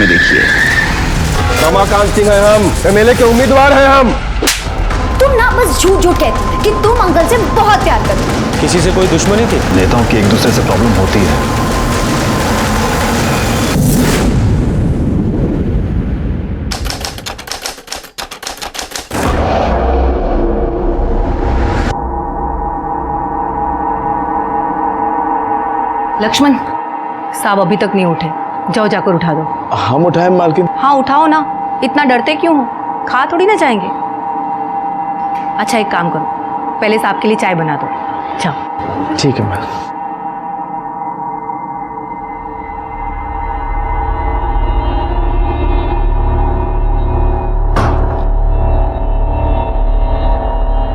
में देखिए। रमाकांत सिंह है हम, एमएलए के उम्मीदवार हैं हम। तुम ना बस झूठ झूठ कहती कि तुम अंकल से बहुत प्यार करती हो। किसी से कोई दुश्मनी थी? नेताओं की एक दूसरे से प्रॉब्लम होती है। लक्ष्मण, साहब अभी तक नहीं उठे, जाओ जाकर उठा दो। हम उठाए मालकिन? हाँ उठाओ ना, इतना डरते क्यों हो? खा थोड़ी ना जाएंगे। अच्छा एक काम करो, पहले साहब के लिए चाय बना दो, जाओ। ठीक है मैम।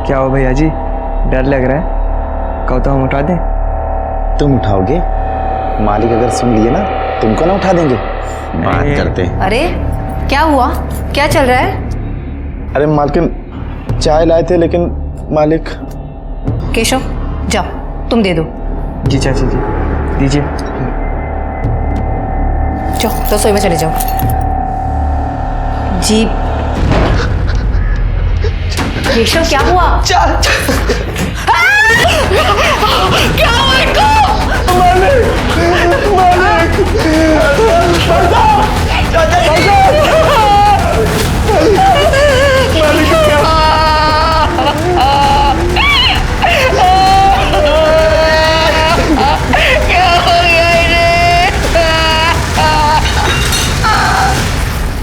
क्या हो भैया जी, डर लग रहा है? कहो तो हम उठा दें? तुम उठाओगे? मालिक अगर सुन लिए ना तुमको ना उठा देंगे। बात करते हैं। अरे क्या हुआ, क्या चल रहा है? अरे मालकिन चाय लाए थे लेकिन मालिक। केशव जाओ, तुम दे दो। जी चाची जी दीजिए। जाओ रसोई में चले जाओ। जी केशव क्या हुआ? क्या हुआ इनको?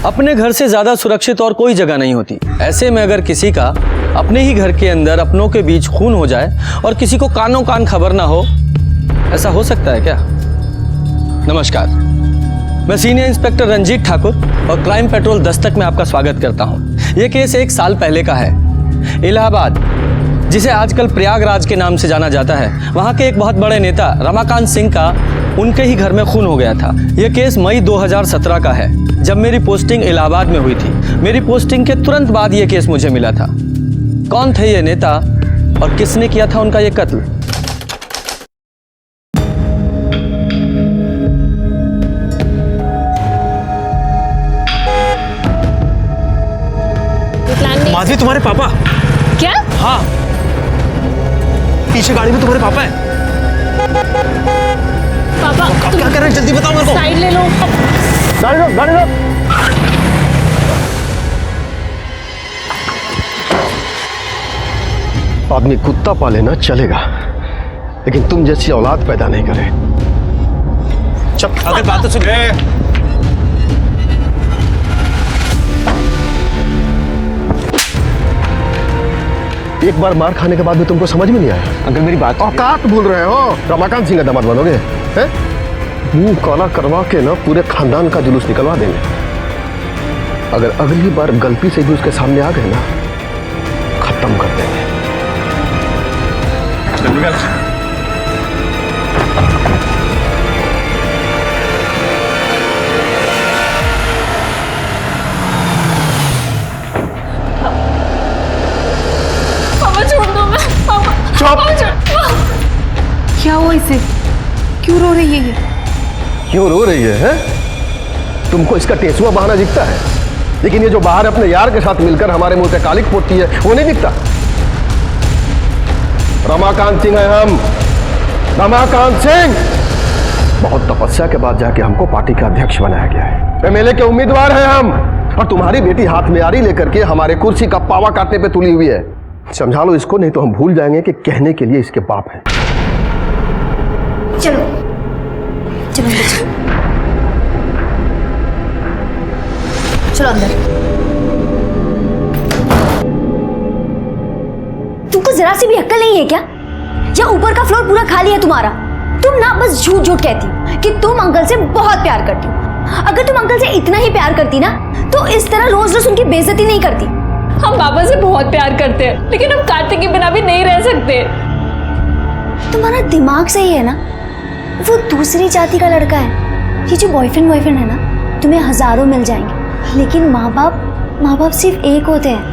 अपने घर से ज्यादा सुरक्षित और कोई जगह नहीं होती। ऐसे में अगर किसी का अपने ही घर के अंदर अपनों के बीच खून हो जाए और किसी को कानों कान खबर ना हो, ऐसा हो सकता है क्या? नमस्कार, मैं सीनियर इंस्पेक्टर रंजीत ठाकुर और क्राइम पेट्रोल दस्तक में आपका स्वागत करता हूं। यह केस 1 साल पहले का है। इलाहाबाद, जिसे आजकल प्रयागराज के नाम से जाना जाता है, वहां के एक बहुत बड़े नेता रमाकांत सिंह का उनके ही घर में खून हो गया था। यह केस मई 2017 का है, जब मेरी पोस्टिंग इलाहाबाद में हुई थी। मेरी पोस्टिंग के तुरंत बाद यह केस मुझे मिला था। कौन थे ये नेता और किसने किया था उनका ये कत्ल? माधवी तुम्हारे पापा? क्या? हाँ, पीछे गाड़ी में तुम्हारे पापा है। पापा आप क्या कर रहे हैं, जल्दी बताओ मेरे को। साइड ले लो। गाड़ी लो, गाड़ी लो। आदमी कुत्ता पाले ना चलेगा, लेकिन तुम जैसी औलाद पैदा नहीं करे। चुप, अगर बात तो सुन। एक बार मार खाने के बाद भी तुमको समझ में नहीं आया? अंकल मेरी बात। औकात भूल रहे हो? रमाकांत सिंह का दामाद बनोगे? हैं? मुंह काला करवा के ना पूरे खानदान का जुलूस निकलवा देंगे। अगर अगली बार गलती से भी उसके सामने आ गए ना, खत्म कर देंगे। पापा छोड़ दो मैं। क्या हुआ इसे, क्यों रो रही है ये? क्यों रो रही है? तुमको इसका टेसुआ बहाना दिखता है, लेकिन ये जो बाहर अपने यार के साथ मिलकर हमारे मुंह पे कालिक पोतती है, वो नहीं दिखता। रमाकांत सिंह है हम, रमाकांत सिंह। बहुत तपस्या के बाद जाके हमको पार्टी का अध्यक्ष बनाया गया है। एमएलए के उम्मीदवार हैं हम, और तुम्हारी बेटी हाथ में आरी लेकर के हमारे कुर्सी का पावा काटने पे तुली हुई है। समझा लो इसको, नहीं तो हम भूल जाएंगे कि कहने के लिए इसके बाप हैं। चलो चलो अंदर चलो। चलो अंदर। तुमको जरा सी भी अक्ल नहीं है क्या? या ऊपर का फ्लोर पूरा खाली है तुम्हारा? तुम ना बस झूठ झूठ कहती हो कि तुम अंकल से बहुत प्यार करती हो। अगर तुम अंकल से इतना ही प्यार करती ना, तो इस तरह रोज रोज उनकी बेइज्जती नहीं करती। हम पापा से बहुत प्यार करते हैं, लेकिन हम कार्तिक के बिना भी नहीं रह सकते। तुम्हारा दिमाग सही है ना? वो दूसरी जाति का लड़का है। ये जो बॉयफ्रेंड है ना, तुम्हें हजारों मिल जाएंगे, लेकिन माँ बाप सिर्फ एक होते हैं,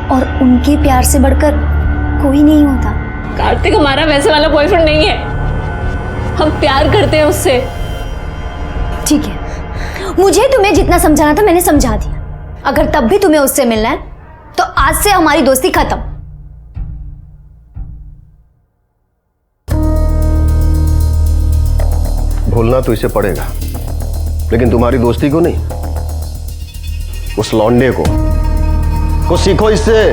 और उनके प्यार से बढ़कर कोई नहीं होता। कार्तिक हमारा वैसे वाला बॉयफ्रेंड नहीं है, हम प्यार करते हैं उससे। ठीक है, मुझे तुम्हें जितना समझाना था मैंने समझा दिया। अगर तब भी तुम्हें उससे मिलना है तो आज से हमारी दोस्ती खत्म। भूलना तो इसे पड़ेगा, लेकिन तुम्हारी दोस्ती को नहीं, उस लौंडे को। कुछ सीखो इससे।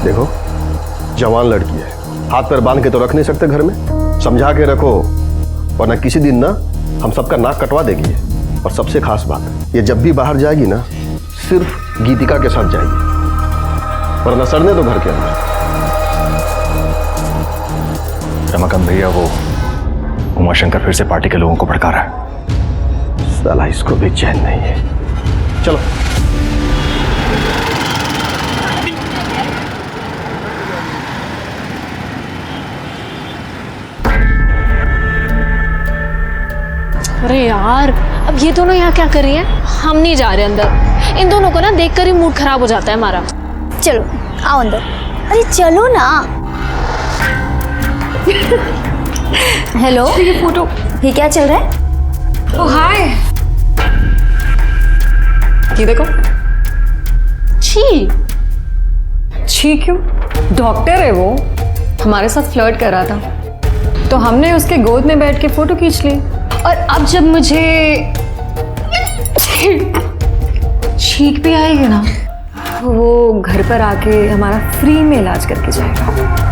देखो, जवान लड़की है, हाथ पैर बांध के तो रख नहीं सकते घर में, समझा के रखो, वरना किसी दिन ना हम सबका नाक कटवा देगी। और सबसे खास बात, ये जब भी बाहर जाएगी ना सिर्फ गीतिका के साथ जाएगी, वरना सड़ने तो घर के अंदर। रमाकांत भैया, वो उमाशंकर फिर से पार्टी के लोगों को भड़का रहा है। साला इसको भी चैन नहीं है। चलो। अरे यार, अब ये दोनों यहाँ क्या कर रही हैं? हम नहीं जा रहे अंदर। इन दोनों को ना देखकर ही मूड खराब हो जाता है हमारा। चलो आओ अंदर। अरे चलो ना। हेलो, ये फोटो। ये क्या चल रहा है? ओ हाय, ये देखो। छी छी क्यों? डॉक्टर है वो, हमारे साथ फ्लर्ट कर रहा था, तो हमने उसके गोद में बैठ के फोटो खींच ली। और अब जब मुझे छींक भी आएगी ना, वो घर पर आके हमारा फ्री में इलाज करके जाएगा।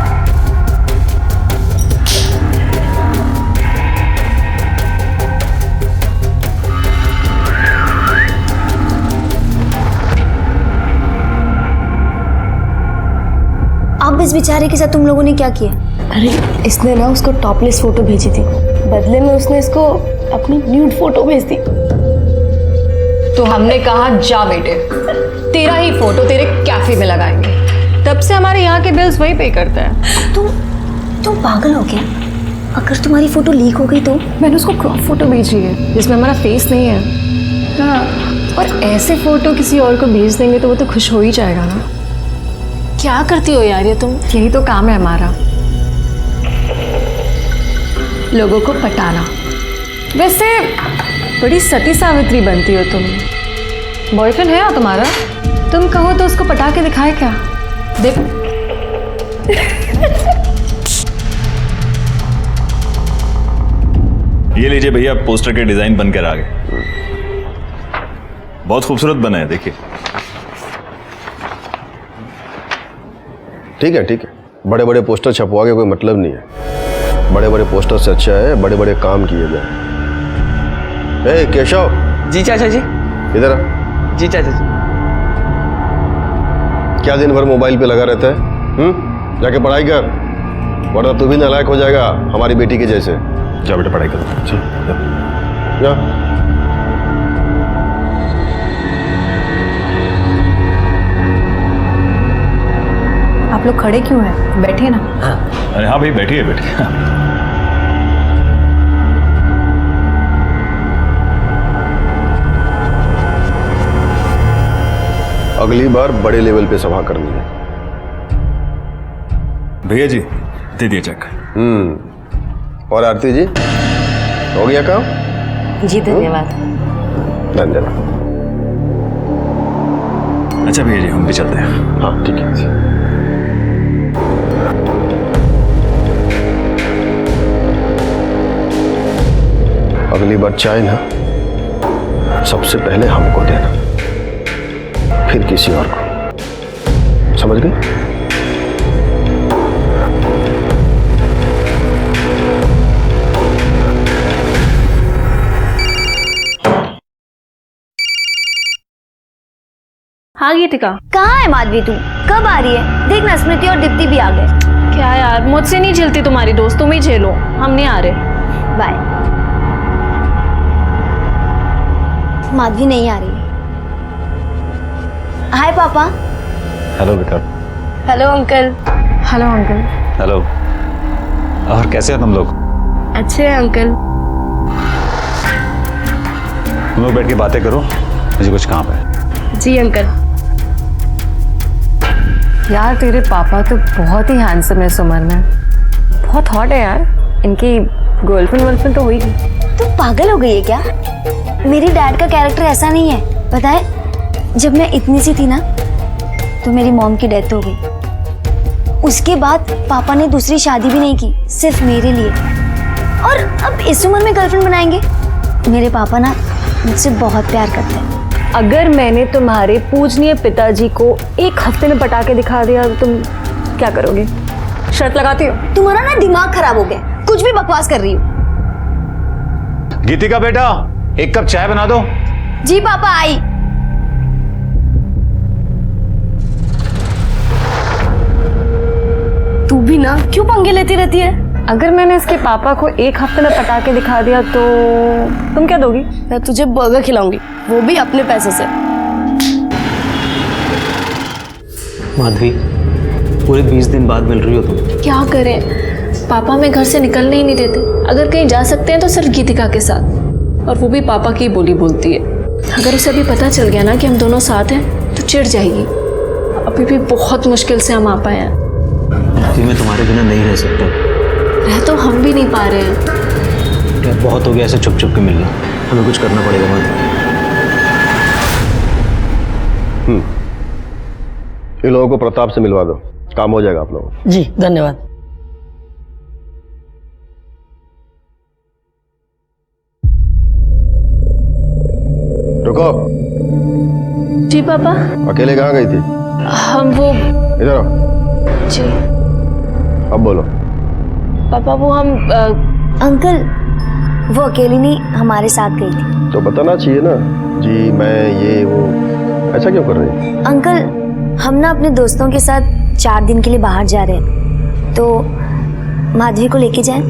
अब इस बेचारे के साथ तुम लोगों ने क्या किया? अरे इसने ना उसको टॉपलेस फोटो भेजी थी, बदले में उसने इसको अपनी न्यूड फोटो भेज दी। तो हमने कहा जा बेटे, तेरा ही फोटो तेरे कैफे में लगाएंगे। तब से हमारे यहाँ के बिल्स वही पे करता है। तुम पागल हो क्या? अगर तुम्हारी फोटो लीक हो गई तो? मैंने उसको क्रॉप फोटो भेजी है जिसमें हमारा फेस नहीं है। हाँ, और ऐसे फोटो किसी और को भेज देंगे तो वो तो खुश हो ही जाएगा ना। क्या करती हो यार ये तुम? यही तो काम है हमारा, लोगों को पटाना। वैसे बड़ी सती सावित्री बनती हो तुम। बॉयफ्रेंड है ना तुम्हारा? तुम कहो तो उसको पटा के दिखाए क्या? देख। ये लीजिए भैया, पोस्टर के डिजाइन बनकर आ गए। बहुत खूबसूरत बना है, देखिए। ठीक है, ठीक है। बड़े बड़े पोस्टर छपवा के कोई मतलब नहीं है। बड़े बड़े पोस्टर से अच्छा है बड़े बड़े काम किए जाए। ए केशव। जी चाचा जी। इधर आ। जी चाचा जी। क्या दिन भर मोबाइल पे लगा रहता है? जाके पढ़ाई कर, वरना तू भी नालायक हो जाएगा हमारी बेटी के जैसे। जाओ बेटा, पढ़ाई करो। जा। आप लोग खड़े क्यों हैं? बैठे ना। अरे हाँ भाई, बैठिए बैठिए। अगली बार बड़े लेवल पे सभा करनी है। भैया जी, दे दिए चेक। और आरती जी, हो गया काम? जी धन्यवाद। धन्यवाद। अच्छा भैया जी, हम भी चलते हैं। हाँ ठीक है। अगली बार चाय ना सबसे पहले हमको देना, फिर किसी और को। समझ गए? हाँ गीतिका। कहाँ है माधवी तू? कब आ रही है? देखना स्मृति और दीप्ति भी आ गए। क्या यार, मुझसे नहीं झेलती तुम्हारी दोस्त, तुम ही झेलो, हम नहीं आ रहे। बाय। माधवी नहीं आ रही है। हाय पापा। हेलो बेटा। Hello uncle. Hello uncle. Hello. और कैसे हो तुम लोग? अच्छे हैं अंकल। तुम लोग बैठ के बातें करो, मुझे कुछ काम है। जी अंकल। यार तेरे पापा तो बहुत ही हैंडसम है इस उम्र में, बहुत हॉट है यार। इनकी गर्लफ्रेंड वर्लफ्रेंड तो हुई नहीं। तुम पागल हो गई है क्या? मेरी डैड का कैरेक्टर ऐसा नहीं है। पता है, जब मैं इतनी सी थी ना तो मेरी मॉम की डेथ हो गई। उसके बाद पापा ने दूसरी शादी भी नहीं की, सिर्फ मेरे लिए। और अब इस उम्र में गर्लफ्रेंड बनाएंगे? मेरे पापा ना मुझसे बहुत प्यार करते हैं। अगर मैंने तुम्हारे पूजनीय पिताजी को एक हफ्ते में पटा के दिखा दिया तो तुम क्या करोगे? शर्त लगाती हो? तुम्हारा ना दिमाग खराब हो गया, कुछ भी बकवास कर रही हो। गीतिका बेटा, एक कप चाय बना दो। जी पापा, आई। तू भी ना क्यों पंगे लेती रहती है? अगर मैंने इसके पापा को एक हफ्ते में पटा के दिखा दिया तो तुम क्या दोगी? मैं तुझे बर्गर खिलाऊंगी, वो भी अपने पैसे से। माधवी, पूरे 20 दिन बाद मिल रही हो तुम। क्या करें, पापा हमें घर से निकलने ही नहीं देते। अगर कहीं जा सकते हैं तो सिर्फ गीतिका के साथ, और वो भी पापा की बोली बोलती है। अगर उसे अभी पता चल गया ना कि हम दोनों साथ हैं तो चिढ़ जाएगी। अभी भी बहुत मुश्किल से हम आ पाए हैं। मैं तुम्हारे बिना नहीं रह सकता। रह तो हम भी नहीं पा रहे हैं। यार बहुत हो गया ऐसे छुप छुप के मिलना, हमें कुछ करना पड़ेगा। इन लोगों को प्रताप से मिलवा दो, काम हो जाएगा आप लोगों को। जी धन्यवाद। रुको। जी पापा। अकेले कहाँ गई थी? हम वो इधर आओ। जी अब बोलो। पापा वो हम अंकल, वो अकेली नहीं हमारे साथ गई थी। तो बताना चाहिए ना, जी मैं ये वो, ऐसा क्यों कर रही है? अंकल, हम ना अपने दोस्तों के साथ 4 दिन के लिए बाहर जा रहे हैं, तो माधवी को लेके जाएं?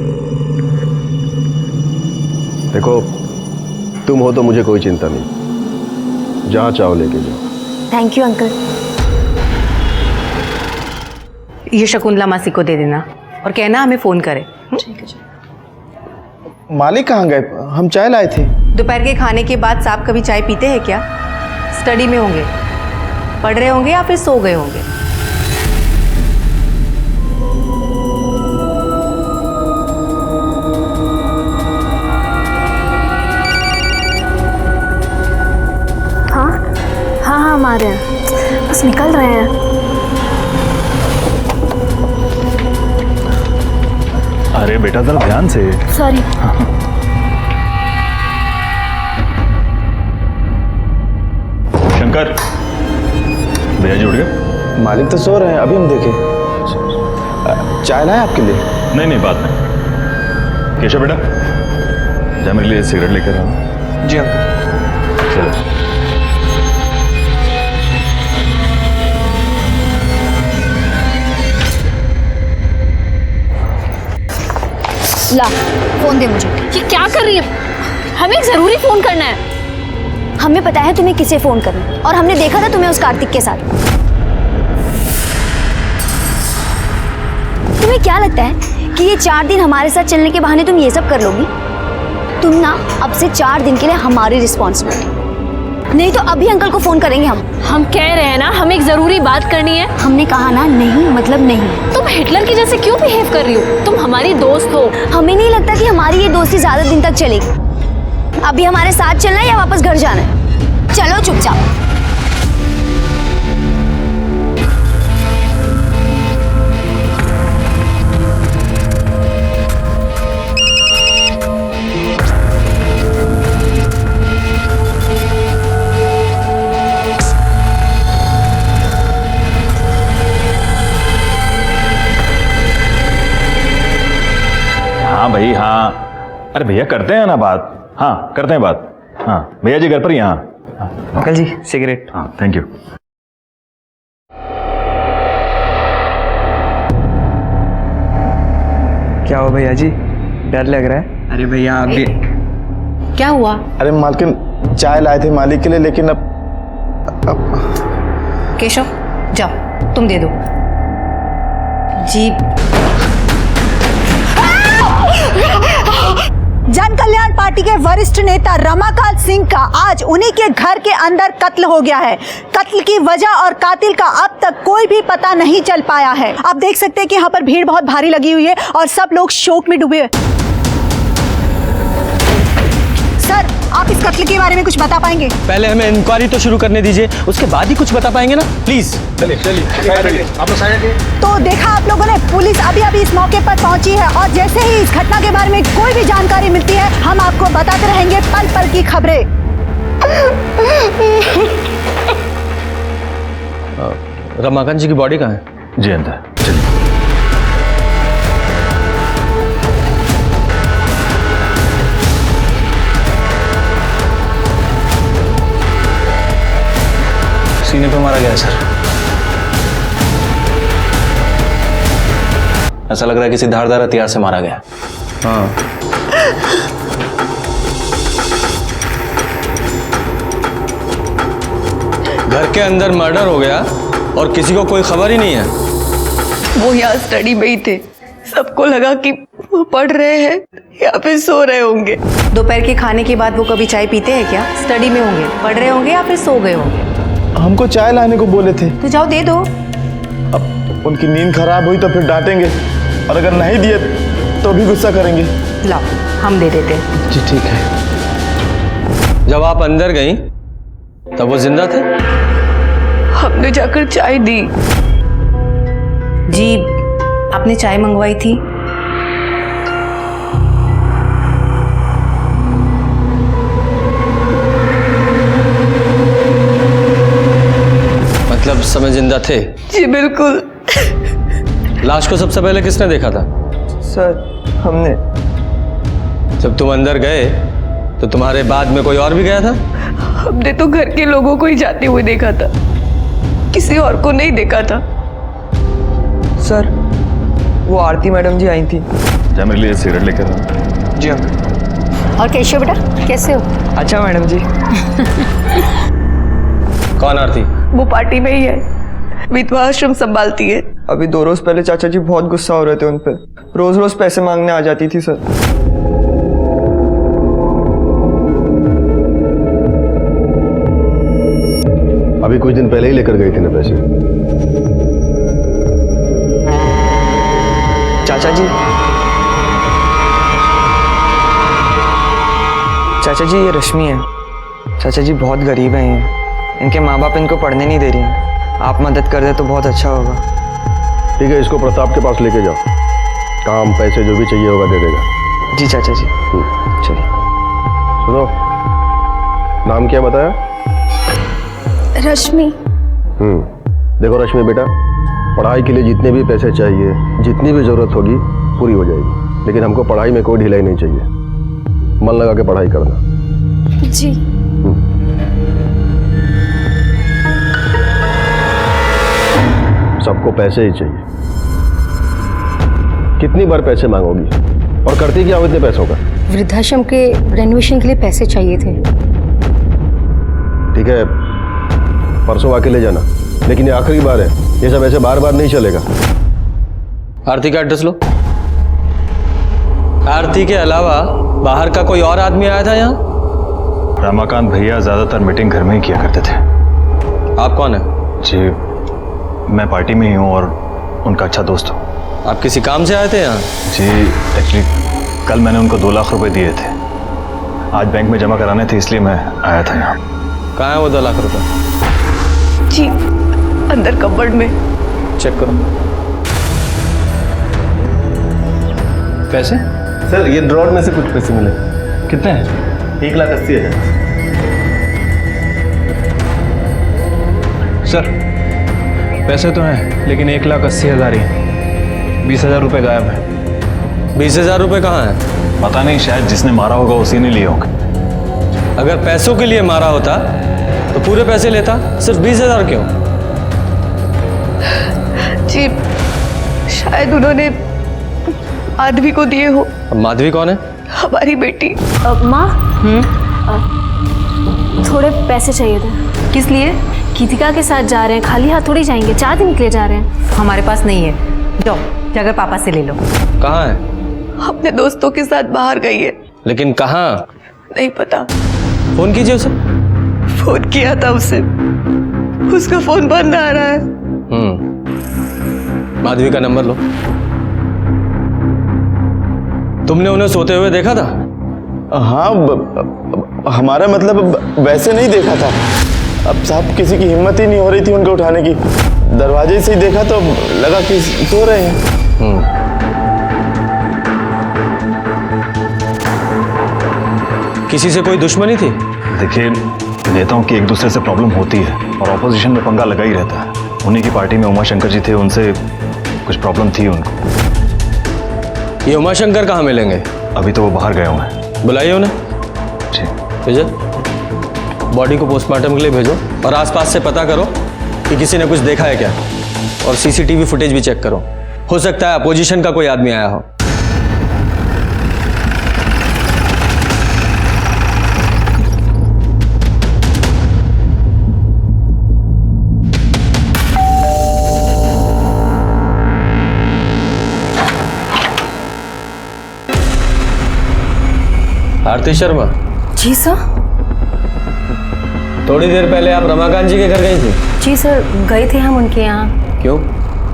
देखो, तुम हो तो मुझे कोई चिंता नहीं, जहाँ चाहो लेके जाओ। Thank you uncle. ये शकुंतला मासी को दे देना और कहना हमें फोन करे। मालिक कहाँ गए? हम चाय लाए थे। दोपहर के खाने के बाद साहब कभी चाय पीते हैं क्या? स्टडी में होंगे, पढ़ रहे होंगे या फिर सो गए होंगे। हाँ हम आ रहे हैं, बस निकल रहे हैं। अरे बेटा जरा ध्यान से। सॉरी। शंकर, भैया जी उठ गए? मालिक तो सो रहे हैं, अभी हम देखे। चाय लाए आपके लिए? नहीं नहीं, बात नहीं। केशव बेटा, जा मेरे लिए सिगरेट लेकर आओ। जी अंकल। चलो। ला, फोन दे मुझे। ये क्या कर रही है? हमें एक जरूरी फोन करना है। हमें पता है तुम्हें किसे फोन करना है, और हमने देखा था तुम्हें उस कार्तिक के साथ। तुम्हें क्या लगता है कि ये 4 दिन हमारे साथ चलने के बहाने तुम ये सब कर लोगी? तुम ना अब से 4 दिन के लिए हमारी रिस्पॉन्सिबिलिटी, नहीं तो अभी अंकल को फोन करेंगे हम। हम कह रहे हैं ना, हमें एक जरूरी बात करनी है। हमने कहा ना, नहीं मतलब नहीं। तुम हिटलर की जैसे क्यों बिहेव कर रही हो? तुम हमारी दोस्त हो। हमें नहीं लगता कि हमारी ये दोस्ती ज्यादा दिन तक चलेगी। अभी हमारे साथ चलना है या वापस घर जाना है? चलो चुपचाप। हाँ भाई हाँ, अरे भैया करते हैं ना बात। हाँ करते हैं बात। हाँ भैया जी घर पर ही। हाँ अंकल जी सिगरेट। हाँ थैंक यू। क्या हुआ भैया जी, डर लग रहा है? अरे भैया आप भी। क्या हुआ? अरे मालकिन, चाय लाए थे मालिक के लिए, लेकिन अब केशव जाओ, तुम दे दो। जी जन कल्याण पार्टी के वरिष्ठ नेता रमाकांत सिंह का आज उन्हीं के घर के अंदर कत्ल हो गया है। कत्ल की वजह और कातिल का अब तक कोई भी पता नहीं चल पाया है। आप देख सकते हैं कि यहाँ पर भीड़ बहुत भारी लगी हुई है और सब लोग शोक में डूबे हुए। सर, आप इस कत्ल के बारे में कुछ बता पाएंगे? पहले हमें इंक्वायरी तो शुरू करने दीजिए, उसके बाद ही कुछ बता पाएंगे ना, प्लीज। तो देखा आप लोगों ने, पुलिस अभी अभी इस मौके पर पहुंची है और जैसे ही इस घटना के बारे में कोई भी जानकारी मिलती है हम आपको बताते रहेंगे पल पल की खबरें। रमाकांत जी की बॉडी कहाँ है? जी अंदर, चलिए। सीने पे मारा गया है सर। ऐसा लग रहा है किसी धारदार हथियार से मारा गया। हाँ। घर के अंदर मर्डर हो गया और किसी को कोई खबर ही नहीं है। वो यहाँ स्टडी में ही थे, सबको लगा कि वो पढ़ रहे हैं या फिर सो रहे होंगे। दोपहर के खाने के बाद वो कभी चाय पीते हैं क्या? स्टडी में होंगे, पढ़ रहे होंगे या फिर सो गए होंगे। हमको चाय लाने को बोले थे। तो जाओ दे दो। अब उनकी नींद खराब हुई तो फिर डांटेंगे, और अगर नहीं दिए तो भी गुस्सा करेंगे। लाओ, हम दे देते हैं। जी ठीक है। जब आप अंदर गई तब वो जिंदा थे? हमने जाकर चाय दी। जी, आपने चाय मंगवाई थी। मतलब समय जिंदा थे? जी बिल्कुल। लाश को सबसे पहले किसने देखा था? सर हमने। जब तुम अंदर गए तो तुम्हारे बाद में कोई और भी गया था? हमने तो घर के लोगों को ही जाते हुए देखा था, किसी और को नहीं देखा था। सर वो आरती मैडम जी आई थी। जा मेरे लिए सिगरेट लेकर आओ। जी अंकल। और केशव बेटा कैसे हो? अच्छा मैडम जी। कौन आरती? वो पार्टी में ही है, विधवा आश्रम संभालती है। अभी 2 रोज पहले चाचा जी बहुत गुस्सा हो रहे थे उन पे, रोज रोज पैसे मांगने आ जाती थी सर। अभी कुछ दिन पहले ही लेकर गई थी ना पैसे। चाचा जी, चाचा जी ये रश्मि है। चाचा जी बहुत गरीब हैं ये, इनके माँ बाप इनको पढ़ने नहीं दे रही हैं। आप मदद कर दे तो बहुत अच्छा होगा। ठीक है, इसको प्रताप के पास लेके जाओ, काम पैसे जो भी चाहिए होगा दे देगा। जी चाचा जी। चलिए। सुनो, नाम क्या बताया? रश्मि। देखो रश्मि बेटा, पढ़ाई के लिए जितने भी पैसे चाहिए, जितनी भी जरूरत होगी पूरी हो जाएगी, लेकिन हमको पढ़ाई में कोई ढिलाई नहीं चाहिए। मन लगा के पढ़ाई करना। जी। सबको पैसे ही चाहिए। कितनी बार पैसे मांगोगी और करती क्या हो इतने पैसों का? वृद्धाश्रम के रेनोवेशन के लिए पैसे चाहिए थे। ठीक है, परसों आके ले जाना, लेकिन ये आखिरी बार है, ये सब ऐसे बार बार नहीं चलेगा। आरती का एड्रेस लो। आरती के अलावा बाहर का कोई और आदमी आया था यहाँ? रमाकांत भैया ज्यादातर मीटिंग घर में ही किया करते थे। आप कौन है? जी, मैं पार्टी में ही हूँ और उनका अच्छा दोस्त हूँ। आप किसी काम से आए थे यहाँ? जी, एक्चुअली कल मैंने उनको 2 लाख रुपए दिए थे, आज बैंक में जमा कराने थे, इसलिए मैं आया था यहाँ। कहाँ है वो 2 लाख रुपए? जी अंदर कबर्ड में। चेक करो। पैसे? सर ये ड्रॉर में से कुछ पैसे मिले। कितने हैं? 1,80,000। सर पैसे तो हैं, लेकिन 1,80,000 ही। 20,000 रुपये गायब है। 20,000 रुपये कहाँ है? पता नहीं, शायद जिसने मारा होगा उसी ने लिए होंगे। अगर पैसों के लिए मारा होता तो पूरे पैसे लेता, सिर्फ 20,000 क्यों? जी शायद उन्होंने माधवी को दिए हो। अब माधवी कौन है? हमारी बेटी। माँ, थोड़े पैसे चाहिए थे। किस लिए? गीतिका के साथ जा रहे हैं, खाली हाथ थोड़ी जाएंगे, 4 दिन के लिए जा रहे हैं। हमारे पास नहीं है। जाओ जाकर पापा से ले लो। कहाँ है? अपने दोस्तों के साथ बाहर गई है। लेकिन कहाँ? नहीं पता। फोन कीजिए उसे। फोन किया था उसे, उसका फोन बंद आ रहा है। माधवी का नंबर लो। तुमने उन्हें सोते हुए देखा था? हाँ हमारा मतलब वैसे नहीं देखा था। अब साहब किसी की हिम्मत ही नहीं हो रही थी उनको उठाने की। दरवाजे से ही देखा तो लगा कि सो रहे हैं। किसी से कोई दुश्मनी थी? देखिए, नेताओं की एक दूसरे से प्रॉब्लम होती है और ऑपोजिशन में पंगा लगा ही रहता है। उन्हीं की पार्टी में उमाशंकर जी थे, उनसे कुछ प्रॉब्लम थी उनको। ये उमाशंकर कहाँ मिलेंगे? अभी तो वो बाहर गए हुए हैं। बुलाइए उन्हें। जी। भेजो, बॉडी को पोस्टमार्टम के लिए भेजो और आसपास से पता करो कि किसी ने कुछ देखा है क्या, और सीसीटीवी फुटेज भी चेक करो। हो सकता है अपोजिशन का कोई आदमी आया हो। आरती शर्मा। जी सर। थोड़ी देर पहले आप रमाकांत जी के घर गई थी? जी सर, गए थे हम उनके यहाँ। क्यों?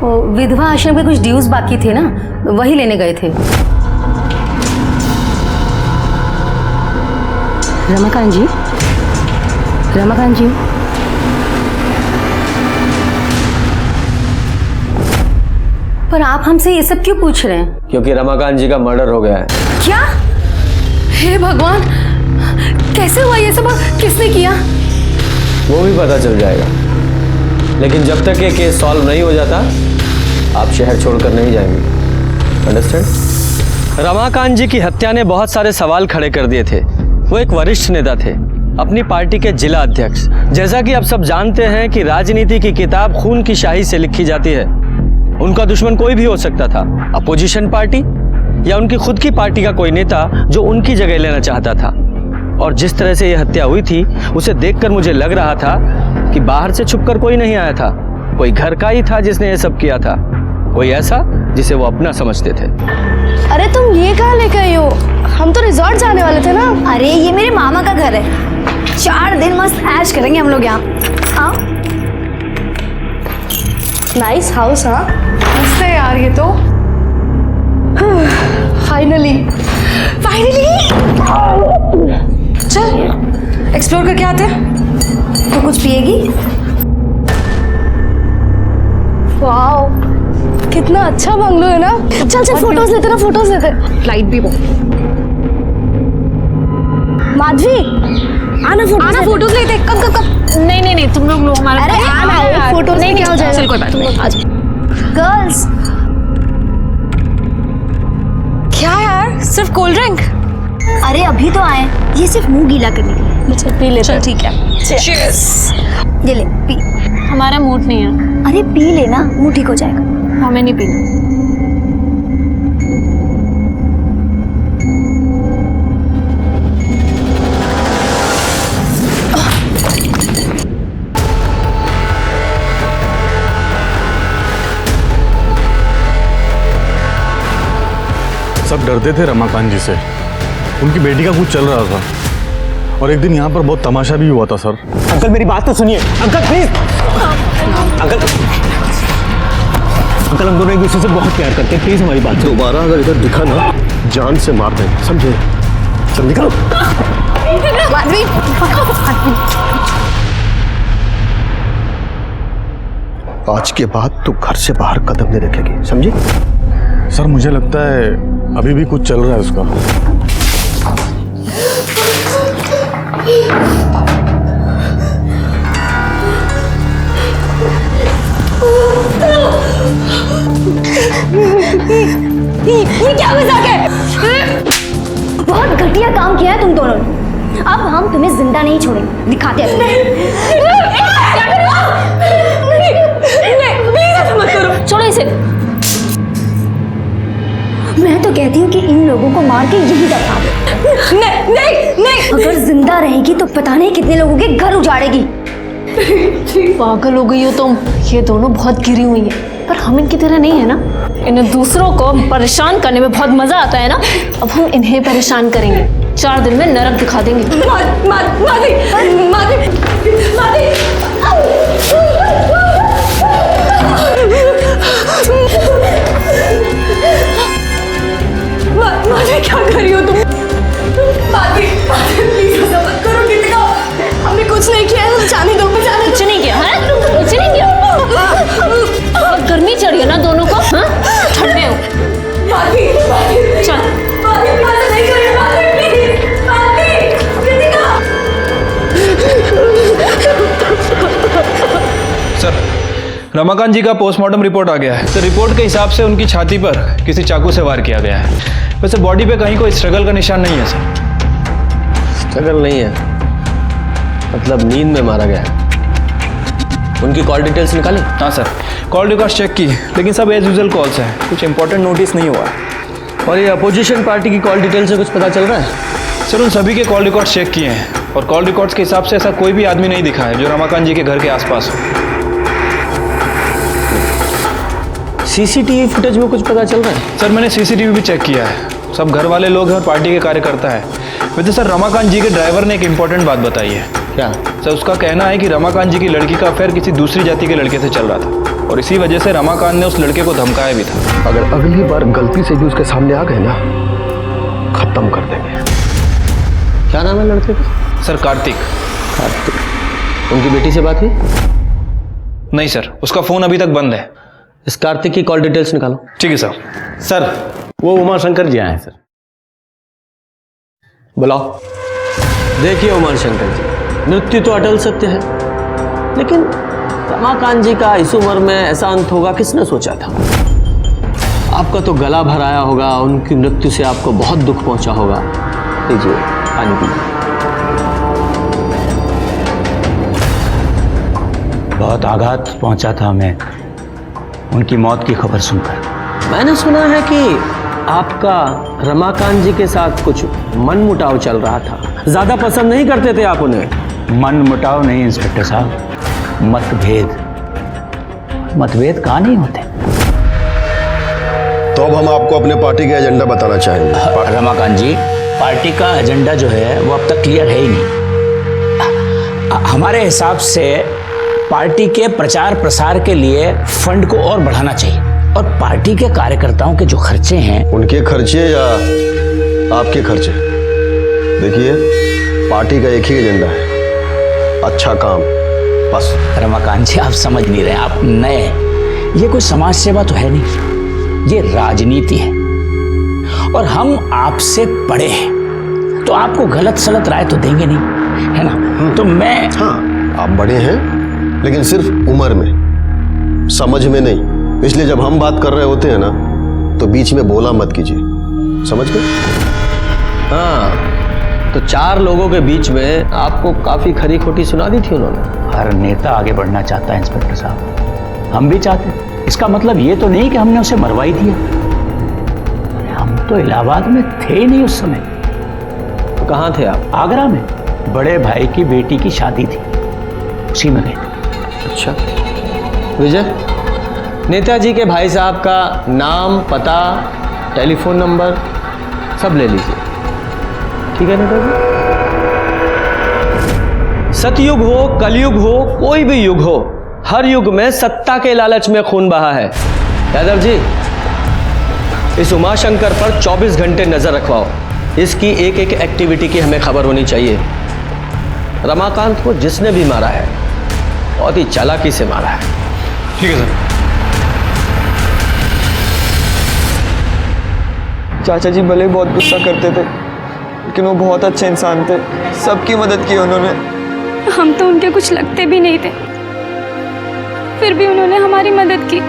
वो विधवा आश्रम के कुछ ड्यूज बाकी थे ना, वही लेने गए थे। रमाकांत जी, रमाकांत जी। पर आप हमसे ये सब क्यों पूछ रहे हैं? क्योंकि रमाकांत जी का मर्डर हो गया है। क्या? हे भगवान, कैसे हुआ ये सब और किसने किया? वो भी पता चल जाएगा, लेकिन जब तक ये केस सॉल्व नहीं हो जाता आप शहर छोड़कर नहीं जाएंगे। अंडरस्टैंड? रमाकांत जी की हत्या ने बहुत सारे सवाल खड़े कर दिए थे। वो एक वरिष्ठ नेता थे, अपनी पार्टी के जिला अध्यक्ष। जैसा कि आप सब जानते हैं कि राजनीति की किताब खून की शाही से लिखी जाती है। उनका दुश्मन कोई भी हो सकता था, अपोजिशन पार्टी या उनकी खुद की पार्टी का कोई नेता जो उनकी जगह लेना चाहता था। और जिस तरह से यह हत्या हुई थी, उसे देखकर मुझे लग रहा था कि बाहर से छुपकर कोई नहीं आया था, कोई घर का ही था जिसने यह सब किया था, कोई ऐसा जिसे वो अपना समझते थे। अरे तुम ये कहाँ लेकर आई हो? हम तो रिजॉर्ट जाने वाले थे ना। अरे ये मेरे मामा का घर है, 4 दिन मस्त ऐश करेंगे हम लोग यहाँ। आओ। Nice house. हाँ मस्त है यार ये तो। फाइनली चल एक्सप्लोर करके आते हैं। तो कुछ पिएगी? वाओ कितना अच्छा बंगलो है ना। चल चल फोटोज लेते ना, फोटोज लेते। लाइट भी बहुत। माधवी आना फोटोज लेते। कब कब कब? नहीं तुम लोग लो हमारा। अरे आना फोटोज नहीं, क्या हो जाएगा? चल कोई बात नहीं। गर्ल्स, क्या यार, सिर्फ कोल्ड ड्रिंक? अरे अभी तो आए, ये सिर्फ मुंह गीला करने के लिए। चल पी ले। चल ठीक है। चीयर्स। ये ले पी। हमारा मूड नहीं है। अरे पी लेना, मुंह ठीक हो जाएगा। हमें नहीं पीना। सब डरते थे रमाकांत जी से। उनकी बेटी का कुछ चल रहा था और एक दिन यहाँ पर बहुत तमाशा भी हुआ था सर। अंकल मेरी बात तो सुनिए। Uncle please. अंकल हम दोनों एक दूसरे से बहुत प्यार करते हैं, प्लीज हमारी बात। दोबारा अगर इधर दिखा ना, जान से मार देंगे, समझे? चल निकलो। आज के बाद तू घर से बाहर कदम नहीं रखेगी, समझी? सर मुझे लगता है अभी भी कुछ चल रहा है उसका। ये क्या मजाक है? बहुत घटिया काम किया है तुम दोनों ने। अब हम तुम्हें जिंदा नहीं छोड़ेंगे, दिखाते हैं तुम्हें। छोड़ो इसे। मैं तो कहती हूँ कि इन लोगों को मार के यही दफा दो। नहीं। अगर जिंदा रहेगी तो पता नहीं कितने लोगों के घर उजाड़ेगी। पागल हो गई हो तुम। ये दोनों बहुत गिरी हुई हैं, पर हम इनकी तरह नहीं है ना। इन्हें दूसरों को परेशान करने में बहुत मजा आता है ना। अब हम इन्हें परेशान करेंगे, 4 दिन में नरक दिखा देंगे। क्या कर रही हो तुम? प्लीज ऐसा मत करो। रमाकांत जी का पोस्टमार्टम रिपोर्ट आ गया है। तो रिपोर्ट के हिसाब से उनकी छाती पर किसी चाकू से वार किया गया है। वैसे बॉडी पे कहीं कोई स्ट्रगल का निशान नहीं है सर। स्ट्रगल नहीं है मतलब नींद में मारा गया है। उनकी कॉल डिटेल्स निकाली? हाँ सर, कॉल रिकॉर्ड चेक की, लेकिन सब एज यूजुअल कॉल्स हैं, कुछ इंपॉर्टेंट नोटिस नहीं हुआ है। और ये अपोजिशन पार्टी की कॉल डिटेल से कुछ पता चल रहा है? सर उन सभी के कॉल रिकॉर्ड चेक किए हैं और कॉल रिकॉर्ड्स के हिसाब से ऐसा कोई भी आदमी नहीं दिखा है जो रमाकांत जी के घर के आसपास हो। सीसीटीवी फुटेज में कुछ पता चल रहा है? सर मैंने सीसीटीवी भी चेक किया है, सब घर वाले लोग हैं और पार्टी के कार्यकर्ता है। वैसे सर रमाकांत जी के ड्राइवर ने एक इंपॉर्टेंट बात बताई है। क्या? सर उसका कहना है कि रमाकांत जी की लड़की का अफेयर किसी दूसरी जाति के लड़के से चल रहा था और इसी वजह से रमाकांत ने उस लड़के को धमकाया भी था। अगर अगली बार गलती से भी उसके सामने आ गए ना, खत्म कर देंगे। क्या नाम है लड़के का? सर कार्तिक। कार्तिक। उनकी बेटी से बात हुई? नहीं सर, उसका फोन अभी तक बंद है। इस कार्तिक की कॉल डिटेल्स निकालो। ठीक है सर। सर वो उमाशंकर जी आए हैं सर। बुलाओ। देखिए उमाशंकर जी, मृत्यु तो अटल सत्य है, लेकिन रमाकांत जी का इस उम्र में ऐसा अंत होगा किसने सोचा था? आपका तो गला भर आया होगा, उनकी मृत्यु से आपको बहुत दुख पहुंचा होगा। लीजिए पानी पीजिए। बहुत आघात पहुंचा था हमें उनकी मौत की खबर सुनकर। मैंने सुना है कि आपका रमाकांत जी के साथ कुछ मनमुटाव चल रहा था, ज्यादा पसंद नहीं करते थे आप उन्हें। मनमुटाव नहीं इंस्पेक्टर साहब, मतभेद। मतभेद कहाँ नहीं होते। तो अब हम आपको अपने पार्टी का एजेंडा बताना चाहेंगे। रमाकांत जी, पार्टी का एजेंडा जो है वो अब तक क्लियर है ही नहीं। हमारे हिसाब से पार्टी के प्रचार प्रसार के लिए फंड को और बढ़ाना चाहिए और पार्टी के कार्यकर्ताओं के जो खर्चे हैं, उनके खर्चे या आपके खर्चे, देखिए पार्टी का एक ही एजेंडा है, अच्छा काम, बस। रमाकांत जी आप समझ नहीं रहे, आप नए हैं। ये कोई समाज सेवा तो है नहीं, ये राजनीति है और हम आपसे बड़े हैं तो आपको गलत सलत राय तो देंगे नहीं, है ना? तो मैं, हाँ आप बड़े हैं लेकिन सिर्फ उम्र में, समझ में नहीं। इसलिए जब हम बात कर रहे होते हैं ना तो बीच में बोला मत कीजिए, समझ गए? हाँ, तो 4 लोगों के बीच में आपको काफी खरी खोटी सुना दी थी उन्होंने। हर नेता आगे बढ़ना चाहता है इंस्पेक्टर साहब, हम भी चाहते हैं। इसका मतलब ये तो नहीं कि हमने उसे मरवाई दिया। अरे हम तो इलाहाबाद में थे ही नहीं उस समय। तो कहाँ थे आप? आगरा में बड़े भाई की बेटी की शादी थी, उसी में गए। अच्छा विजय, नेताजी के भाई साहब का नाम, पता, टेलीफोन नंबर सब ले लीजिए, ठीक है नेताजी? सतयुग हो, कलयुग हो, कोई भी युग हो, हर युग में सत्ता के लालच में खून बहा है। यादव जी, इस उमाशंकर पर 24 घंटे नजर रखवाओ। इसकी एक एक एक्टिविटी की हमें खबर होनी चाहिए। रमाकांत को जिसने भी मारा है बहुत ही चालाकी से मारा है। ठीक है सर। चाचा जी भले बहुत गुस्सा करते थे लेकिन वो बहुत अच्छे इंसान थे, सबकी मदद की उन्होंने। हम तो उनके कुछ लगते भी नहीं थे, फिर भी उन्होंने हमारी मदद की।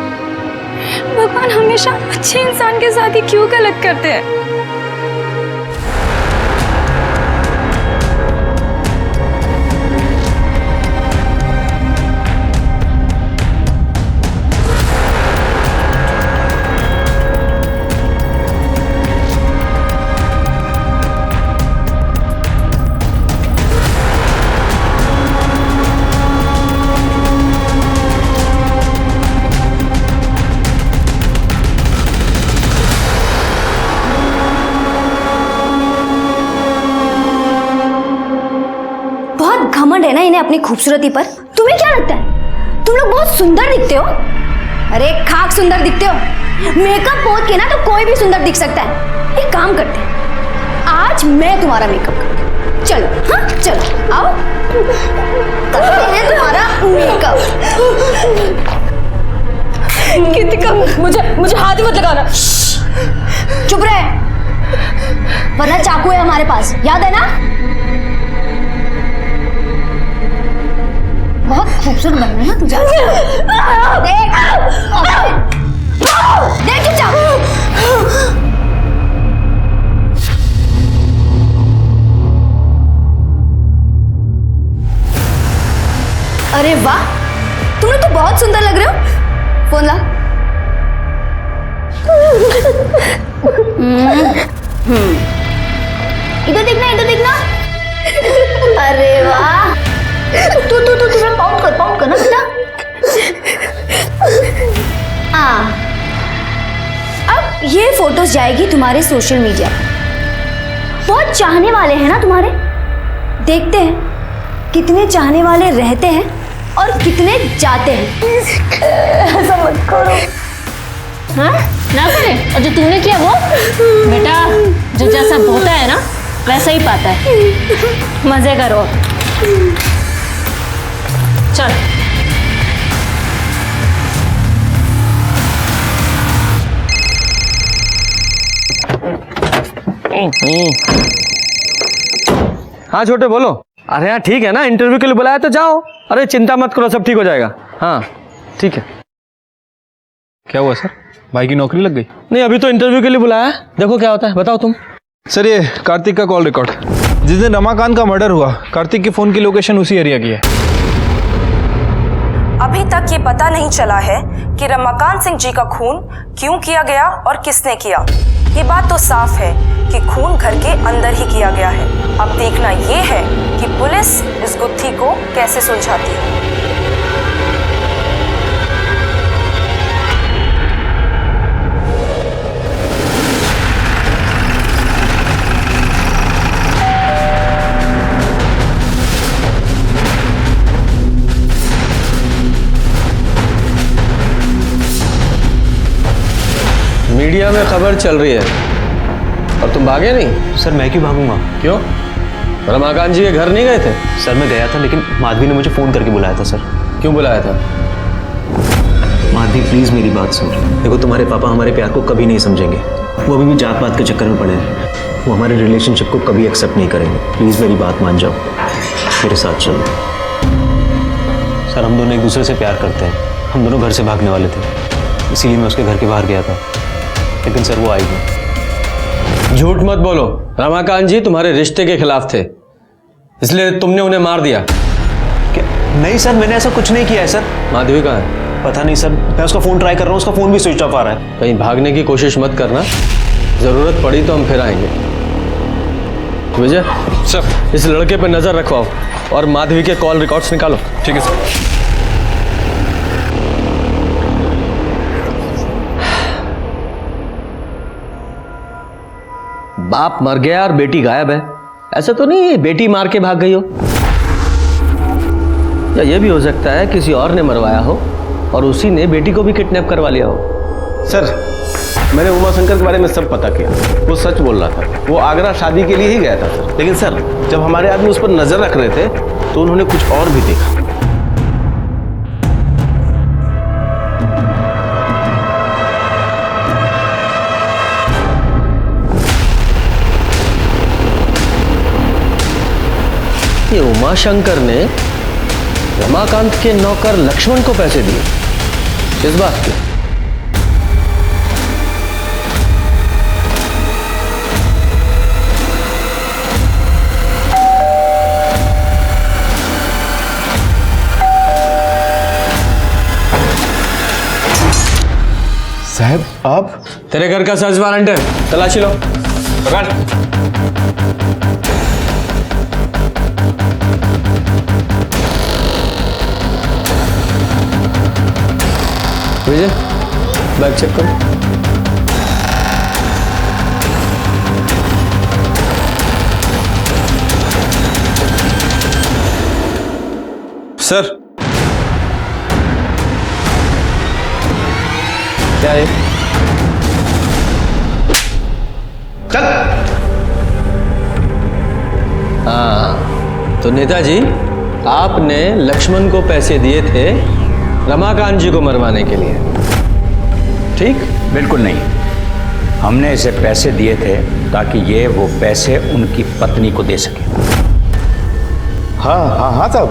भगवान हमेशा अच्छे इंसान के साथ ही क्यों गलत करते हैं? घमंड है ना इन्हें अपनी खूबसूरती पर। तुम्हें क्या लगता है तुम लोग बहुत सुंदर दिखते हो? अरे खाक सुंदर दिखते हो। मेकअप पोत के ना तो कोई भी सुंदर दिख सकता है। एक काम करते हैं, आज मैं तुम्हारा मेकअप करती हूँ। चलो, हाँ चलो आओ, करते हैं तुम्हारा मेकअप। कृतिका, मुझे हाथ ही मत लगाना। चुप रहे, वरना चाकू है हमारे पास, याद है ना? बहुत ससुर बनना है ना तू जा। देख देख चुपचाप। अरे वाह, तुम लोग तो बहुत सुंदर लग रहे हो। फोन ला। इधर देखना, इधर देखना। अरे वाह, तू थोड़ा पाउंड कर ना बेटा। अब ये फोटोज जाएगी तुम्हारे सोशल मीडिया पर। बहुत चाहने वाले हैं ना तुम्हारे। देखते हैं कितने चाहने वाले रहते हैं और कितने जाते हैं। ऐसा मत करो। हाँ ना करे। और जो तूने किया वो बेटा, जो जैसा होता है ना वैसा ही पाता है। मजे करो। चल हाँ छोटे बोलो। अरे हाँ ठीक है ना, इंटरव्यू के लिए बुलाया तो जाओ। अरे चिंता मत करो, सब ठीक हो जाएगा। हाँ ठीक है। क्या हुआ सर, भाई की नौकरी लग गई? नहीं, अभी तो इंटरव्यू के लिए बुलाया है, देखो क्या होता है। बताओ तुम। सर ये कार्तिक का कॉल रिकॉर्ड। जिस दिन रमाकांत का मर्डर हुआ, कार्तिक के फोन की लोकेशन उसी एरिया की है। अभी तक ये पता नहीं चला है कि रमाकांत सिंह जी का खून क्यों किया गया और किसने किया। ये बात तो साफ है कि खून घर के अंदर ही किया गया है। अब देखना ये है कि पुलिस इस गुत्थी को कैसे सुलझाती है। मीडिया में खबर चल रही है और तुम भागे नहीं? सर मैं क्यों भागूंगा? क्यों? रमाकांत जी के घर नहीं गए थे? सर मैं गया था, लेकिन माधवी ने मुझे फ़ोन करके बुलाया था। सर क्यों बुलाया था? माधवी प्लीज़ मेरी बात सुन। देखो तुम्हारे पापा हमारे प्यार को कभी नहीं समझेंगे। वो अभी भी जात पात के चक्कर में पड़े हैं। वो हमारे रिलेशनशिप को कभी एक्सेप्ट नहीं करेंगे। प्लीज़ मेरी बात मान जाओ, मेरे साथ चलो। सर हम दोनों एक दूसरे से प्यार करते हैं। हम दोनों घर से भागने वाले थे, इसीलिए मैं उसके घर के बाहर गया था, लेकिन सर वो आई नहीं। झूठ मत बोलो। रमाकांत जी तुम्हारे रिश्ते के खिलाफ थे, इसलिए तुमने उन्हें मार दिया। क्या? नहीं सर, मैंने ऐसा कुछ नहीं किया है सर। माधवी कहाँ है? पता नहीं सर, मैं उसका फ़ोन ट्राई कर रहा हूँ, उसका फ़ोन भी स्विच ऑफ आ रहा है। कहीं भागने की कोशिश मत करना, ज़रूरत पड़ी तो हम फिर आएंगे। विजय सर, इस लड़के पर नज़र रखवाओ और माधवी के कॉल रिकॉर्ड्स निकालो। ठीक है सर। बाप मर गया और बेटी गायब है। ऐसा तो नहीं बेटी मार के भाग गई हो? या ये भी हो सकता है किसी और ने मरवाया हो और उसी ने बेटी को भी किडनैप करवा लिया हो। सर मैंने उमा शंकर के बारे में सब पता किया, वो सच बोल रहा था। वो आगरा शादी के लिए ही गया था सर। लेकिन सर जब हमारे आदमी उस पर नजर रख रहे थे तो उन्होंने कुछ और भी देखा। ये उमा शंकर ने रमाकांत के नौकर लक्ष्मण को पैसे दिए, किस बात के? साहब आप? तेरे घर का सर्च वारंट है, तलाशी लो। पकड़। विजय बैग चेक करो। सर क्या है? चल। हाँ तो नेताजी, आपने लक्ष्मण को पैसे दिए थे रमाकांत जी को मरवाने के लिए, ठीक? बिल्कुल नहीं, हमने इसे पैसे दिए थे ताकि ये वो पैसे उनकी पत्नी को दे सके। हाँ हाँ हाँ साहब।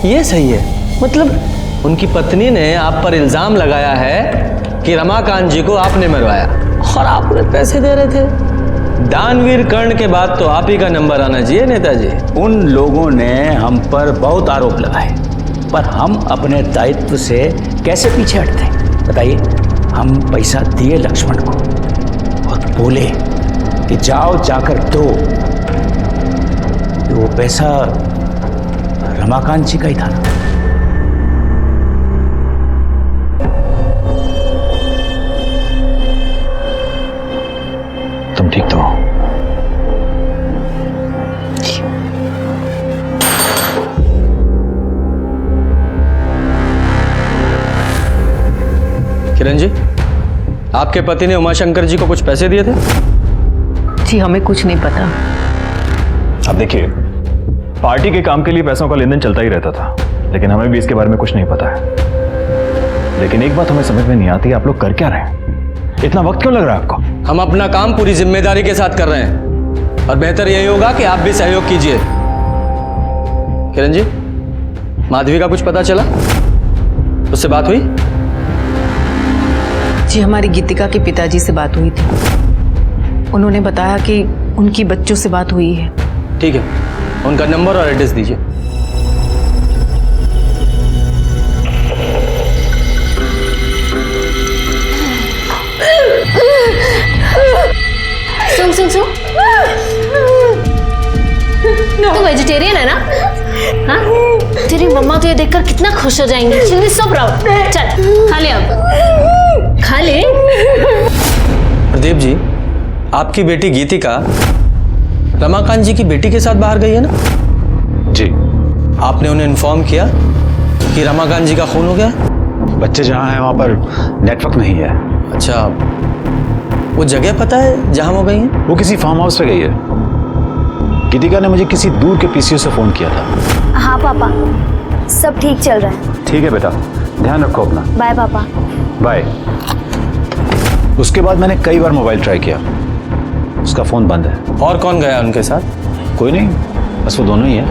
ये सही है, मतलब उनकी पत्नी ने आप पर इल्जाम लगाया है कि रमाकांत जी को आपने मरवाया और आप उन्हें पैसे दे रहे थे। दानवीर कर्ण के बाद तो आप ही का नंबर आना चाहिए नेताजी। उन लोगों ने हम पर बहुत आरोप लगाए, पर हम अपने दायित्व से कैसे पीछे हटते हैं बताइए। हम पैसा दिए लक्ष्मण को और बोले कि जाओ जाकर दो। वो पैसा रमाकांत जी का ही था ना। तुम ठीक तो हो? किरण जी, आपके पति ने उमाशंकर जी को कुछ पैसे दिए थे? जी हमें कुछ नहीं पता। अब देखिए, पार्टी के काम के लिए पैसों का लेन देन चलता ही रहता था, लेकिन हमें भी इसके बारे में कुछ नहीं पता है। लेकिन एक बात हमें समझ में नहीं आती, आप लोग कर क्या रहे हैं? इतना वक्त क्यों लग रहा है आपको? हम अपना काम पूरी जिम्मेदारी के साथ कर रहे हैं और बेहतर यही होगा कि आप भी सहयोग कीजिए। किरण जी, माधवी का कुछ पता चला? उससे बात हुई? जी हमारी गीतिका के पिताजी से बात हुई थी। उन्होंने बताया कि उनकी बच्चों से बात हुई है। ठीक है, उनका नंबर और एड्रेस दीजिए। सुन सुन सुन, तू वेजिटेरियन है ना? हाँ? तेरी मम्मा तो ये देखकर कितना खुश हो जाएंगी। चिल्ली सब रहो, चल खा ले, अब खा ले। प्रदीप जी, आपकी बेटी गीतिका रमाकांत जी की बेटी के साथ बाहर गई है ना? जी। आपने उन्हें इन्फॉर्म किया कि रमाकांत जी का खून हो गया? बच्चे जहाँ हैं वहाँ पर नेटवर्क नहीं है। अच्छा, वो जगह पता है जहाँ वो गई हैं? वो किसी फार्म हाउस पे गई है। गीतिका ने मुझे किसी दूर के पीसीओ से फोन किया था। हाँ पापा, सब ठीक चल रहा है। ठीक है बेटा, ध्यान रखो अपना। बाय पापा। बाय। उसके बाद मैंने कई बार मोबाइल ट्राई किया, उसका फोन बंद है। और कौन गया उनके साथ? कोई नहीं, बस वो दोनों ही है।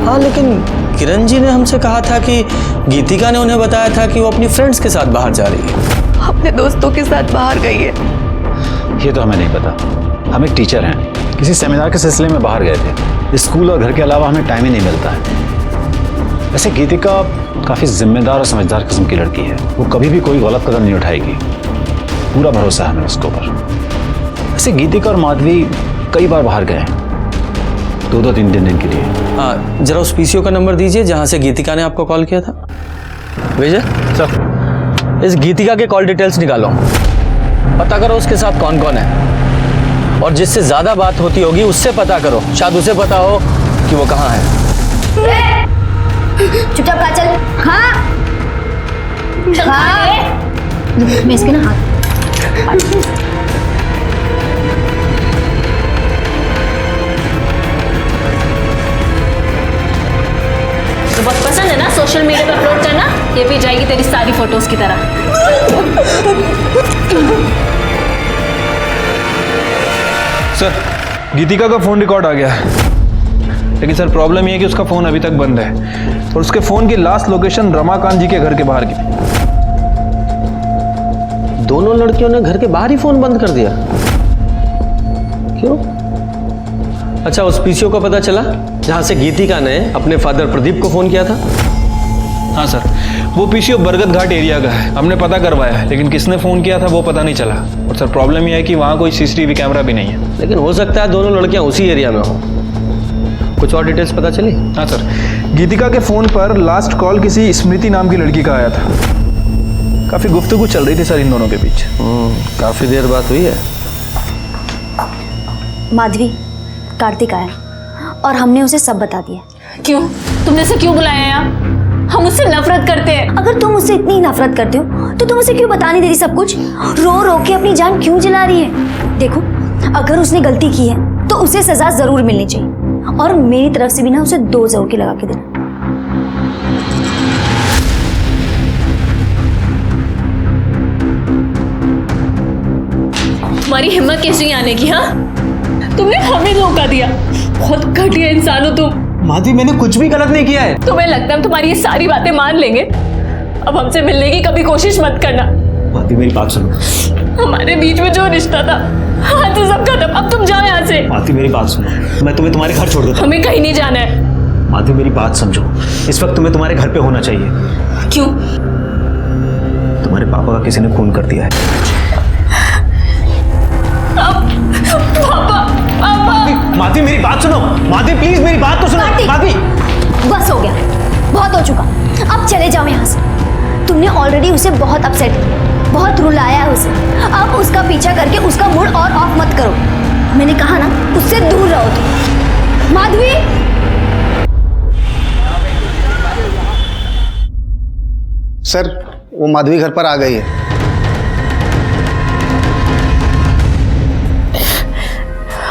हाँ, लेकिन किरण जी ने हमसे कहा था कि गीतिका ने उन्हें बताया था कि वो अपनी फ्रेंड्स के साथ बाहर जा रही है। अपने दोस्तों के साथ बाहर गई है। ये तो हमें नहीं पता। हम एक टीचर हैं, किसी सेमिनार के सिलसिले में बाहर गए थे। स्कूल और घर के अलावा हमें टाइम ही नहीं मिलता है। वैसे गीतिका काफ़ी जिम्मेदार और समझदार किस्म की लड़की है। वो कभी भी कोई गलत कदम नहीं उठाएगी, पूरा भरोसा है हमें उसके ऊपर। वैसे गीतिका और माधवी कई बार बाहर गए हैं, 2-3 दिन के लिए। हाँ, जरा उस पीसीओ का नंबर दीजिए जहाँ से गीतिका ने आपको कॉल किया था। विजय सर, इस गीतिका के कॉल डिटेल्स निकालो, पता करो उसके साथ कौन कौन है, और जिससे ज्यादा बात होती होगी उससे पता करो, शायद उसे पता हो कि वो कहाँ है। चुपचाप खा चल। हाँ हाँ, मैं इसके ना हाथ। तो बहुत पसंद है ना सोशल मीडिया पे अपलोड करना? ये भी जाएगी तेरी सारी फोटोज की तरह। सर, गीतिका का फोन रिकॉर्ड आ गया है, लेकिन सर प्रॉब्लम ये है कि उसका फोन अभी तक बंद है और उसके फोन की लास्ट लोकेशन रमाकांत जी के घर के बाहर की थी। दोनों लड़कियों ने घर के बाहर ही फोन बंद कर दिया? क्यों? अच्छा, उस पीसीओ का पता चला जहां से गीतिका ने अपने फादर प्रदीप को फोन किया था? हाँ सर, वो पीसीओ बरगद घाट एरिया का है। हमने पता करवाया है, लेकिन किसने फोन किया था वो पता नहीं चला। और सर प्रॉब्लम यह है कि वहाँ कोई सीसीटीवी कैमरा भी नहीं है। लेकिन हो सकता है दोनों लड़कियां उसी एरिया में हो। कुछ और डिटेल्स पता चली? हाँ सर, गीतिका के फोन पर लास्ट कॉल किसी स्मृति नाम की लड़की का आया था। काफी गुफ्तगू चल रही थी सर इन दोनों के बीच। काफी देर बात हुई है। माधवी, कार्तिक आया और हमने उसे सब बता दिया। क्यों? तुमने उसे क्यों बुलाया यहाँ? हम उससे नफरत करते हैं। अगर तुम उससे इतनी नफरत करते हो तो तुम उसे क्यों बता नहीं दे रही सब कुछ? रो रो के अपनी जान क्यों जला रही है? देखो, अगर उसने गलती की है तो उसे सजा जरूर मिलनी चाहिए, और मेरी तरफ से भी ना उसे 2 जरूर की लगा के देना। तुम्हारी हिम्मत कैसी आने की? हाँ, तुमने हमें धोखा दिया। बहुत घटिया इंसान हो तुम। माधवी मैंने कुछ भी गलत नहीं किया है। तुम्हें लगता है हम तुम्हारी ये सारी बातें मान लेंगे? अब हमसे मिलने की कभी कोशिश मत करना। माधवी मेरी बात सुनो। हमारे बीच में जो रिश्ता था आज से सब खत्म। अब तुम जाओ यहाँ से। माधवी मेरी बात सुनो, मैं तुम्हें तुम्हारे घर छोड़ देता हूँ। हमें कहीं नहीं जाना है। माधवी मेरी बात समझो, इस वक्त तुम्हें तुम्हारे घर पे होना चाहिए। क्यों? तुम्हारे पापा का किसी ने खून कर दिया है। माधवी मेरी बात सुनो। माधवी प्लीज मेरी बात तो सुनो। माधवी बस हो गया, बहुत हो चुका। अब चले जाओ यहाँ से। तुमने ऑलरेडी उसे बहुत अपसेट किया, बहुत रुलाया है उसे। अब उसका पीछा करके उसका मूड और ऑफ मत करो। मैंने कहा ना, उससे दूर रहो तुम। माधवी सर, वो माधवी घर पर आ गई है।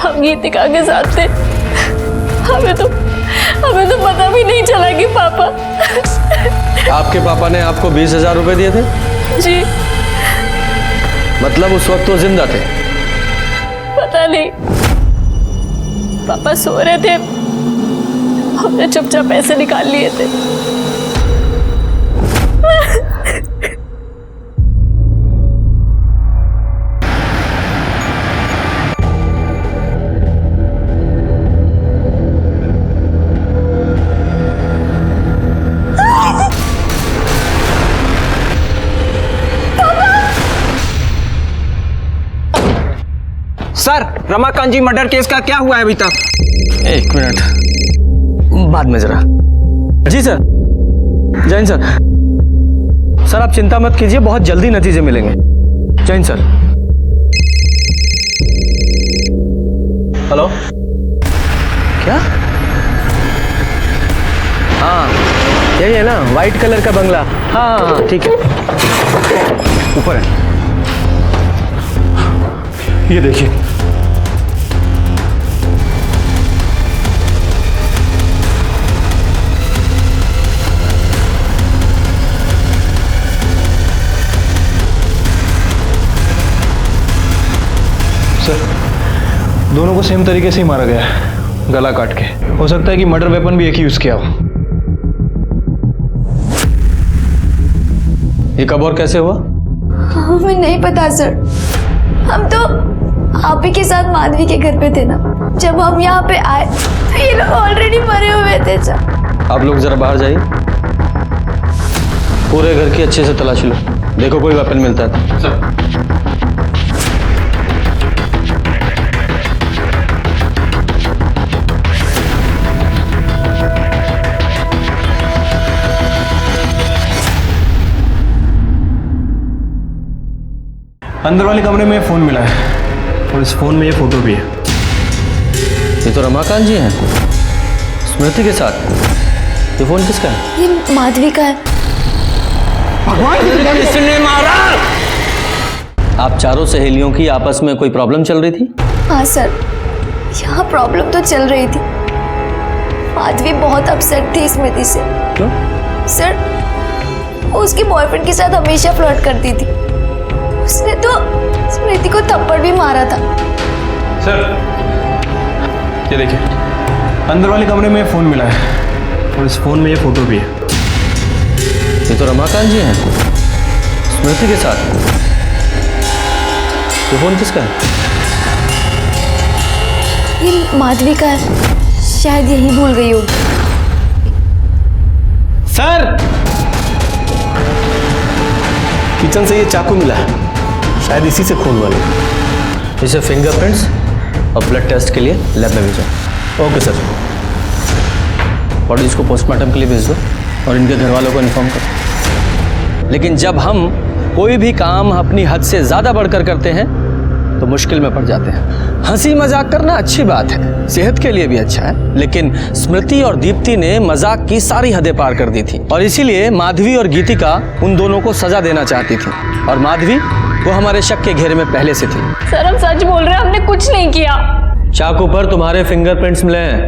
हम गीतिका के साथ थे। हमें तो पता भी नहीं चला कि पापा। आपके पापा ने आपको 20,000 रुपए दिए थे? जी। मतलब उस वक्त वो जिंदा थे? पता नहीं, पापा सो रहे थे, हमने चुपचाप पैसे निकाल लिए थे। सर, रमाकांत जी मर्डर केस का क्या हुआ है अभी तक? एक मिनट, बाद में जरा। जी सर, जैन सर। सर आप चिंता मत कीजिए, बहुत जल्दी नतीजे मिलेंगे। जैन सर। हेलो, क्या? हाँ यही है ना, वाइट कलर का बंगला। हाँ हाँ ठीक है, ऊपर है। ये देखिए, सर दोनों को सेम तरीके से ही मारा गया है, गला काट के। हो सकता है कि मर्डर वेपन भी एक ही यूज किया हो। ये कब और कैसे हुआ? हमें नहीं पता सर। हम तो आप ही के साथ माधवी के घर पे थे ना। जब हम यहाँ पे आए तो ये लोग ऑलरेडी मरे हुए थे सर। आप लोग जरा बाहर जाइए, पूरे घर की अच्छे से तलाशी लो, देखो कोई वेपन मिलता है सर। अंदर वाले कमरे में फोन मिला है और इस फोन में ये फोटो भी है। ये तो रमाकांत जी हैं, स्मृति के साथ। ये फोन किसका है? ये माधवी का है। किसने मारा? आप चारों सहेलियों की आपस में कोई प्रॉब्लम चल रही थी? हाँ सर, यहाँ प्रॉब्लम तो चल रही थी। माधवी बहुत अपसेट थी स्मृति से। क्यों? सर, वो उसके बॉयफ्रेंड के साथ हमेशा फ्लर्ट करती थी। उसने तो स्मृति को थप्पड़ भी मारा था। सर ये देखिए, अंदर वाले कमरे में फोन मिला है और इस फोन में ये फोटो भी है। ये तो रमाकांत जी हैं, स्मृति के साथ। ये फोन किसका है? ये माधवी का है, शायद यही भूल गई होगी। सर, किचन से ये चाकू मिला है, शायद इसी से खून वाले। इसे फिंगरप्रिंट्स और ब्लड टेस्ट के लिए लैब में भेजो। Okay sir. बॉडीज को पोस्टमार्टम के लिए भेज दो और इनके घर वालों को इन्फॉर्म करो। लेकिन जब हम कोई भी काम अपनी हद से ज़्यादा बढ़कर करते हैं तो मुश्किल में पड़ जाते हैं। हंसी मजाक करना अच्छी बात है, सेहत के लिए भी अच्छा है, लेकिन स्मृति और दीप्ति ने मजाक की सारी हदें पार कर दी थी और इसीलिए माधवी और गीतिका उन दोनों को सजा देना चाहती थी और माधवी वो हमारे शक के घेरे में पहले से थी। सर हम सच बोल रहे हैं, हमने कुछ नहीं किया। चाकू पर तुम्हारे फिंगरप्रिंट्स मिले हैं।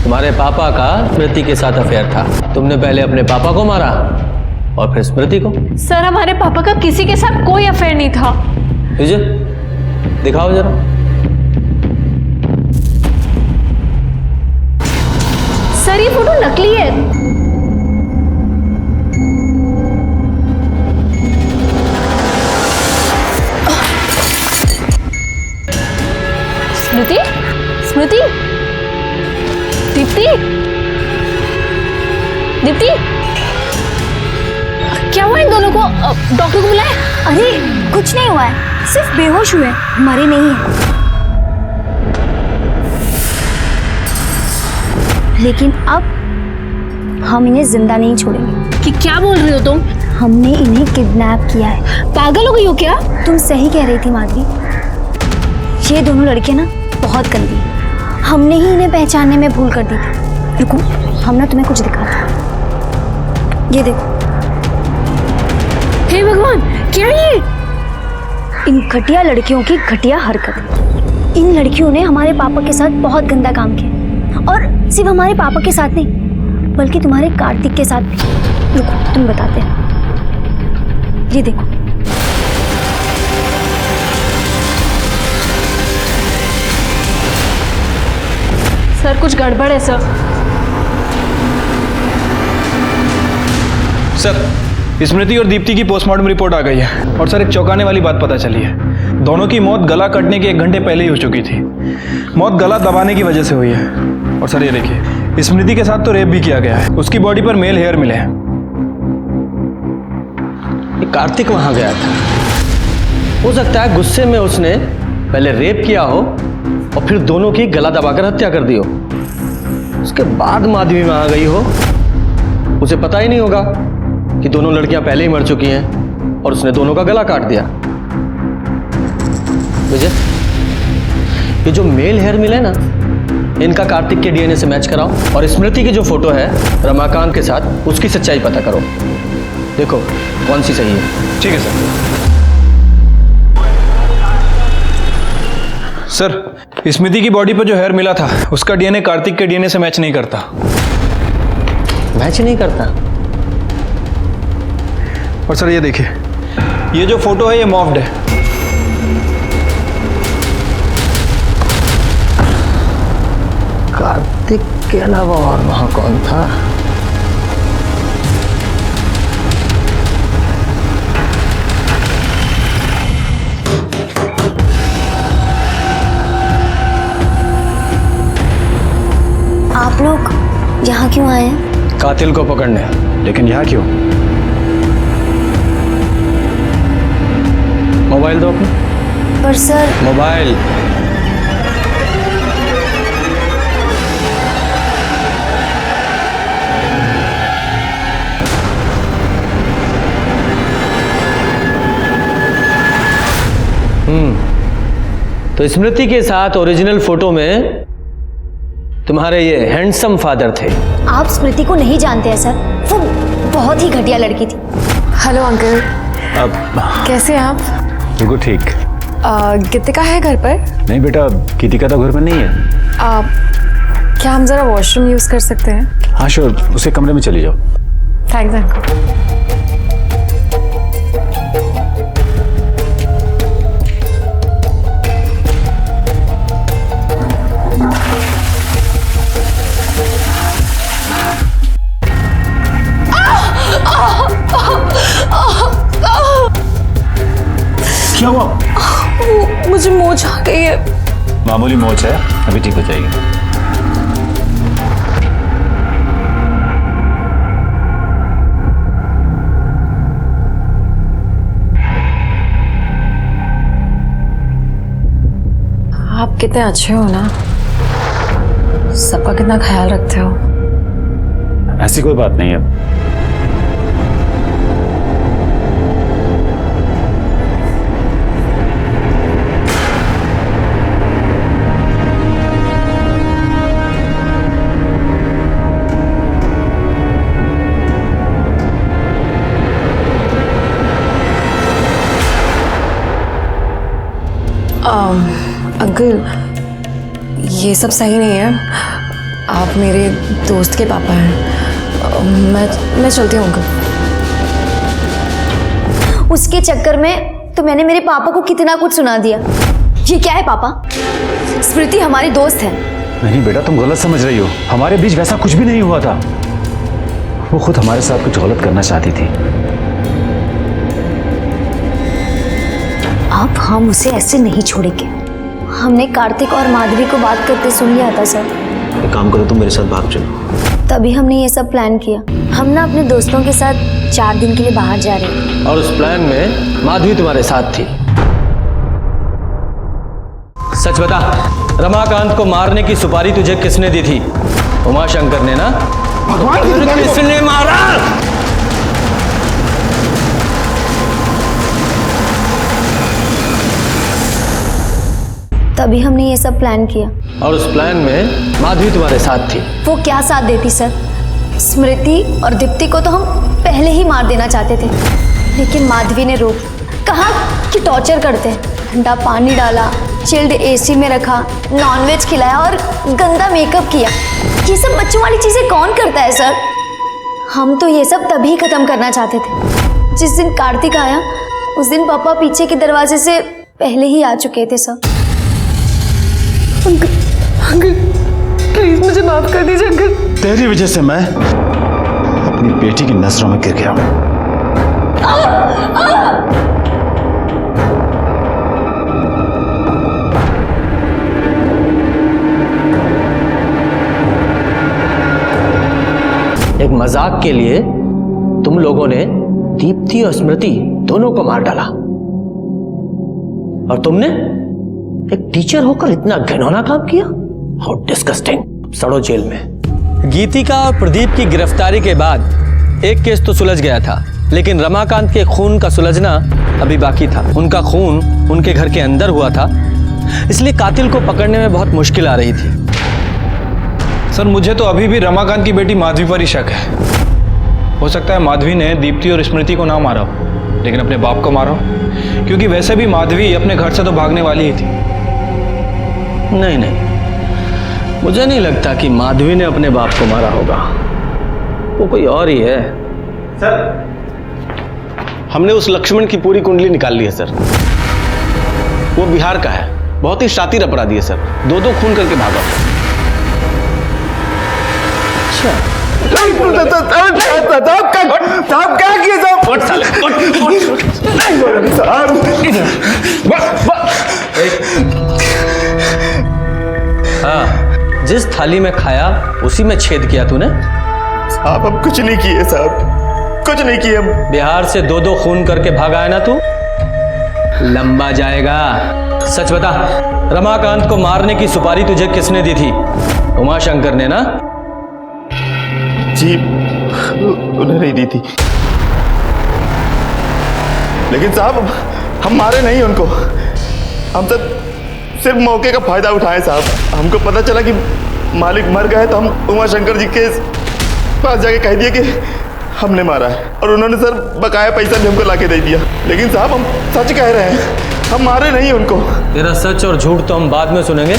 तुम्हारे पापा का स्मृति के साथ अफेयर था। तुमने पहले अपने पापा को मारा और फिर स्मृति को। सर हमारे पापा का किसी के साथ कोई अफेयर नहीं था। विजय दिखाओ जरा। नकली है। स्मृति, स्मृति, दीप्ति, दीप्ति, क्या हुआ इन दोनों को? डॉक्टर को बुलाया? अरे कुछ नहीं हुआ है, सिर्फ बेहोश हुए, मरे नहीं है। लेकिन अब हम इन्हें जिंदा नहीं छोड़ेंगे। कि क्या बोल रही हो तुम? हमने इन्हें किडनैप किया है। पागल हो गई हो क्या? तुम सही कह रही थी माधवी, ये दोनों लड़के ना बहुत गंदी हैं। हमने ही इन्हें पहचानने में भूल कर दी थी। रुको, हम ना तुम्हें कुछ दिखाते हैं। ये देखो। हे भगवान, क्या ये? इन घटिया लड़कियों की घटिया हरकत। इन लड़कियों ने हमारे पापा के साथ बहुत गंदा काम किया, और सिर्फ हमारे पापा के साथ नहीं बल्कि तुम्हारे कार्तिक के साथ भी। रुको, तुम बताते हैं। ये देखो। सर कुछ गड़बड़ है सर। सर, स्मृति और दीप्ति की पोस्टमार्टम रिपोर्ट आ गई है और सर एक चौंकाने वाली बात पता चली है। दोनों की मौत गला कटने के 1 घंटे पहले ही हो चुकी थी। मौत गला दबाने की वजह से हुई है। और सर ये देखिए, स्मृति के साथ तो रेप भी किया गया है। उसकी बॉडी पर मेल हेयर मिले हैं। कार्तिक वहां गया था, हो सकता है गुस्से में उसने पहले रेप किया हो और फिर दोनों की गला दबाकर हत्या कर दी हो। उसके बाद माधवी वहां गई हो, उसे पता ही नहीं होगा कि दोनों लड़कियां पहले ही मर चुकी हैं और उसने दोनों का गला काट दिया। विजय, ये जो मेल हेयर मिले ना, इनका कार्तिक के डीएनए से मैच कराओ और स्मृति की जो फोटो है रमाकांत के साथ, उसकी सच्चाई पता करो। देखो कौन सी सही है। ठीक है सर। सर, स्मृति की बॉडी पर जो हेयर मिला था उसका डीएनए कार्तिक के डीएनए से मैच नहीं करता। मैच नहीं करता? और सर ये देखिए, ये जो फोटो है ये मॉफ्ड है। कार्तिक के अलावा और वहां कौन था? आप लोग यहाँ क्यों आए हैं? कातिल को पकड़ने। लेकिन यहाँ क्यों? मोबाइल दो अपना। पर सर, मोबाइल। तो स्मृति के साथ ओरिजिनल फोटो में तुम्हारे ये हैंडसम फादर थे। आप स्मृति को नहीं जानते हैं सर, वो बहुत ही घटिया लड़की थी। हेलो अंकल, अब कैसे हैं आप? बिल्कुल ठीक। गीतिका है घर पर? नहीं बेटा, गीतिका तो घर पर नहीं है। क्या हम जरा वॉशरूम यूज कर सकते हैं? हाँ श्योर, उसे कमरे में चली जाओ। Thanks uncle. क्या हुआ? मुझे मोच आ गई है। मामूली मोच है, अभी ठीक हो जाएगी। आप कितने अच्छे हो ना, सबका कितना ख्याल रखते हो। ऐसी कोई बात नहीं है। अंकल, ये सब सही नहीं है। आप मेरे दोस्त के पापा हैं। मैं चलती हूँ अंकल। उसके चक्कर में तो मैंने मेरे पापा को कितना कुछ सुना दिया। ये क्या है पापा? स्मृति हमारी दोस्त है, नहीं बेटा, तुम गलत समझ रही हो। हमारे बीच वैसा कुछ भी नहीं हुआ था। वो खुद हमारे साथ कुछ गलत करना चाहती थी। अब हम उसे ऐसे नहीं छोड़ेंगे। हमने कार्तिक और माधवी को बात करते सुन लिया था सर। एक काम करो, तुम मेरे साथ भाग चलो। तभी हमने ये सब प्लान किया। हम ना अपने दोस्तों के साथ 4 दिन के लिए बाहर जा रहे हैं। और उस प्लान में माधवी तुम्हारे साथ थी। सच बता, रमाकांत को मारने की सुपारी तुझे किसने दी थी? उमाशंकर ने ना? भगवान किसने मारा? तभी हमने ये सब प्लान किया। और उस प्लान में माधवी तुम्हारे साथ थी। वो क्या साथ देती सर? स्मृति और दीप्ति को तो हम पहले ही मार देना चाहते थे, लेकिन माधवी ने रोक, कहा कि टॉर्चर करते हैं। ठंडा पानी डाला, चिल्ड एसी में रखा, नॉनवेज खिलाया और गंदा मेकअप किया। ये सब बच्चों वाली चीजें कौन करता है सर? हम तो ये सब तभी खत्म करना चाहते थे जिस दिन कार्तिक आया। उस दिन पापा पीछे के दरवाजे से पहले ही आ चुके थे सर। अंकल प्लीज मुझे माफ कर दीजिए अंकल। तेरी वजह से मैं अपनी बेटी की नजरों में गिर गया हूं। एक मजाक के लिए तुम लोगों ने दीप्ति और स्मृति दोनों को मार डाला, और तुमने एक टीचर होकर इतना घिनौना काम किया। How disgusting. सड़ो जेल में। गीतिका और प्रदीप की गिरफ्तारी के बाद एक केस तो सुलझ गया था, लेकिन रमाकांत के खून का सुलझना अभी बाकी था। उनका खून उनके घर के अंदर हुआ था, इसलिए कातिल को पकड़ने में बहुत मुश्किल आ रही थी। सर मुझे तो अभी भी रमाकांत की बेटी माधवी पर ही शक है। हो सकता है माधवी ने दीप्ति और स्मृति को ना मारा हो, लेकिन अपने बाप को मारा हो, क्योंकि वैसे भी माधवी अपने घर से तो भागने वाली ही थी। नहीं नहीं, मुझे नहीं लगता कि माधवी ने अपने बाप को मारा होगा। वो कोई और ही है। सर हमने उस लक्ष्मण की पूरी कुंडली निकाल ली है सर। वो बिहार का है, बहुत ही शातिर अपराधी है सर। 2-2 खून करके भागा। साहब क्या किए हाँ, जिस थाली में खाया उसी में छेद किया तूने। साहब हम कुछ नहीं किए साहब, कुछ नहीं किए हम। बिहार से 2-2 खून करके भागा है ना तू, लंबा जाएगा। सच बता, रमाकांत को मारने की सुपारी तुझे किसने दी थी? उमाशंकर ने ना? जी उन्हें नहीं दी थी, लेकिन साहब हम मारे नहीं उनको। हम सब सिर्फ मौके का फायदा उठाए साहब। हमको पता चला कि मालिक मर गए तो हम उमाशंकर जी के पास जाके कह दिए कि हमने मारा है, और उन्होंने सर बकाया पैसा भी हमको लाके दे दिया। लेकिन साहब हम सच कह रहे हैं, हम मारे नहीं उनको। तेरा सच और झूठ तो हम बाद में सुनेंगे,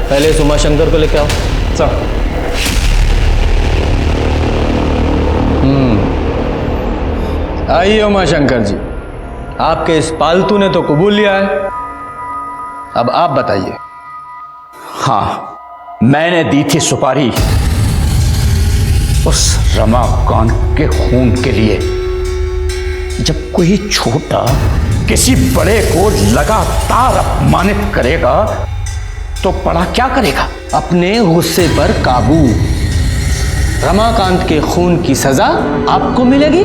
पहले इस उमाशंकर को लेके आओ। सर आइए उमाशंकर जी, आपके इस पालतू ने तो कबूल लिया है, अब आप बताइए। हाँ, मैंने दी थी सुपारी उस रमाकांत के खून के लिए। जब कोई छोटा किसी बड़े को लगातार अपमानित करेगा तो बड़ा क्या करेगा? अपने गुस्से पर काबू। रमाकांत के खून की सजा आपको मिलेगी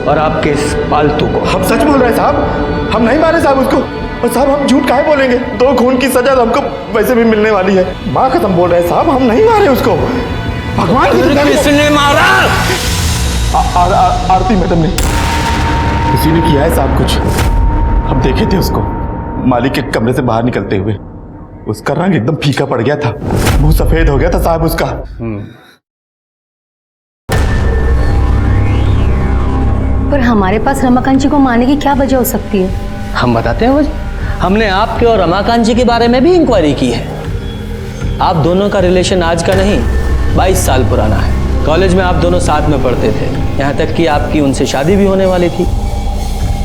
और आपके इस पालतू को। हम सच बोल रहे हैं साहब, हम नहीं मारे साहब उसको। और साहब हम झूठ काहे बोलेंगे? 2 खून की सजा तो हमको वैसे भी मिलने वाली है। माँ कसम बोल रहे हैं साहब, हम नहीं मारे उसको। भगवान किसने मारा? आरती मैडम ने, उसी ने किया है साहब कुछ। हम देखे थे उसको मालिक के कमरे से बाहर निकलते हुए। उसका रंग एकदम फीका पड़ गया था, मुंह सफेद हो गया था साहब उसका। पर हमारे पास रमाकांत जी को मारने की क्या वजह हो सकती है? हम बताते हैं वजह। हमने आपके और रमाकांत जी के बारे में भी इंक्वायरी की है। आप दोनों का रिलेशन आज का नहीं, 22 साल पुराना है। कॉलेज में आप दोनों साथ में पढ़ते थे, यहाँ तक कि आपकी उनसे शादी भी होने वाली थी।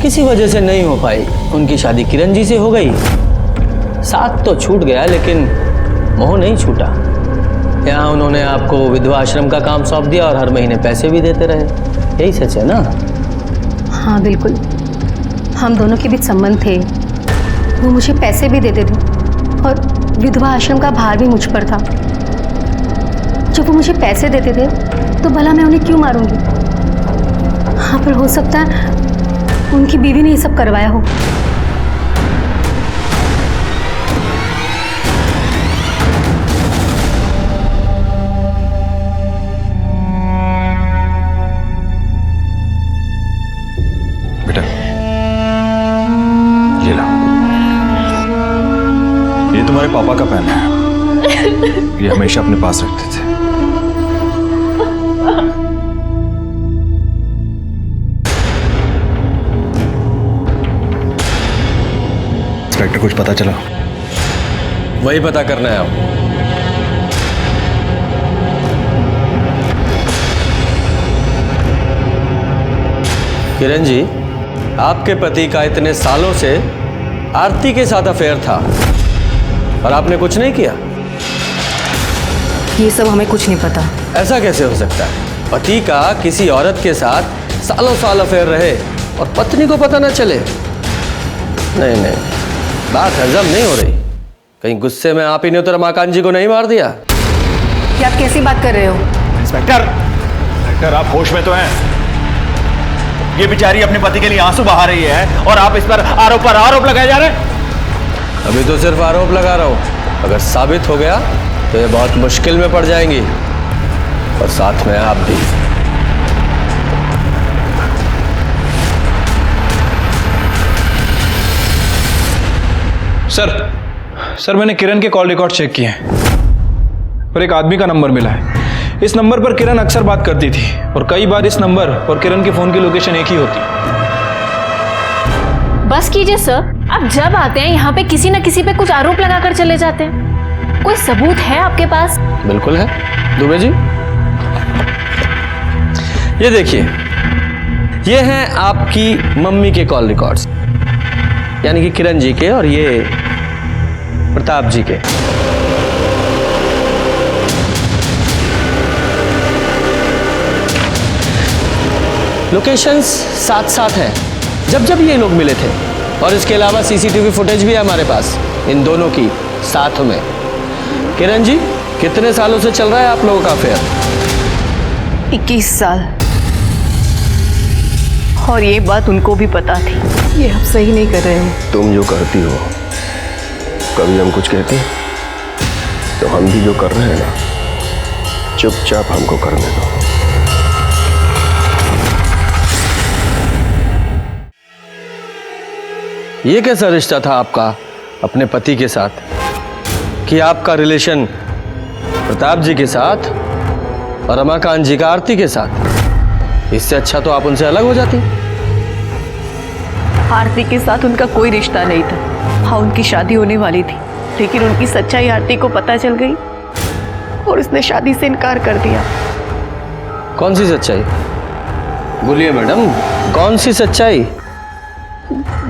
किसी वजह से नहीं हो पाई। उनकी शादी किरण जी से हो गई साथ तो छूट गया लेकिन मोह नहीं छूटा। यहाँ उन्होंने आपको विधवा आश्रम का काम सौंप दिया और हर महीने पैसे भी देते रहे, यही सच है ना? हाँ बिल्कुल, हम दोनों के बीच संबंध थे। वो मुझे पैसे भी देते थे और विधवा आश्रम का भार भी मुझ पर था। जब वो मुझे पैसे देते थे तो भला मैं उन्हें क्यों मारूंगी? हाँ, पर हो सकता है उनकी बीवी ने ये सब करवाया हो। बेटा ये लो, ये तुम्हारे पापा का पेन है, ये हमेशा अपने पास रखते थे। इंस्पेक्टर, कुछ पता चला? वही पता करना है आप। किरण जी, आपके पति का इतने सालों से आरती के साथ अफेयर था और आपने कुछ नहीं किया? ये सब हमें कुछ नहीं पता। ऐसा कैसे हो सकता है? पति का किसी औरत के साथ सालों साल अफेयर रहे और पत्नी को पता ना चले? नहीं नहीं, बात हजम नहीं हो रही। कहीं गुस्से में आप ही ने तो रमाकांत जी को नहीं मार दिया? क्या आप कैसी बात कर रहे हो? इंस्पेक्टर, आप होश में तो हैं? ये बेचारी अपने पति के लिए आंसू बहा रही है और आप इस पर आरोप लगाए जा रहे हैं। अभी तो सिर्फ आरोप लगा रहा हूं, अगर साबित हो गया तो ये बहुत मुश्किल में पड़ जाएंगी और साथ में आप भी। सर मैंने किरण के कॉल रिकॉर्ड चेक किए हैं और एक आदमी का नंबर मिला है। इस नंबर पर किरण अक्सर बात करती थी और कई बार इस नंबर और किरण के फोन की लोकेशन एक ही होती। बस कीजिए सर, आप जब आते हैं यहाँ पे किसी न किसी पे कुछ आरोप लगाकर चले जाते हैं। कोई सबूत है आपके पास? बिल्कुल है दुबे जी, ये देखिए, ये हैं आपकी मम्मी के कॉल रिकॉर्ड्स, यानी कि किरण जी के, और ये प्रताप जी के। लोकेशंस साथ साथ हैं जब जब ये लोग मिले थे, और इसके अलावा सीसीटीवी फुटेज भी है हमारे पास इन दोनों की साथ में। किरण जी, कितने सालों से चल रहा है आप लोगों का अफेयर? 21 साल। और ये बात उनको भी पता थी। ये आप सही नहीं कर रहे हैं। तुम जो करती हो, कभी हम कुछ कहते हैं तो हम भी जो कर रहे हैं ना, चुपचाप हमको करने दो। ये कैसा रिश्ता था आपका अपने पति के साथ कि आपका रिलेशन प्रताप जी के साथ और रमाकांत जी का आरती के साथ? इससे अच्छा तो आप उनसे अलग हो जाती। आरती के साथ उनका कोई रिश्ता नहीं था। हाँ, उनकी शादी होने वाली थी, लेकिन उनकी सच्चाई आरती को पता चल गई और उसने शादी से इनकार कर दिया। कौन सी सच्चाई? बोलिए मैडम, कौन सी सच्चाई?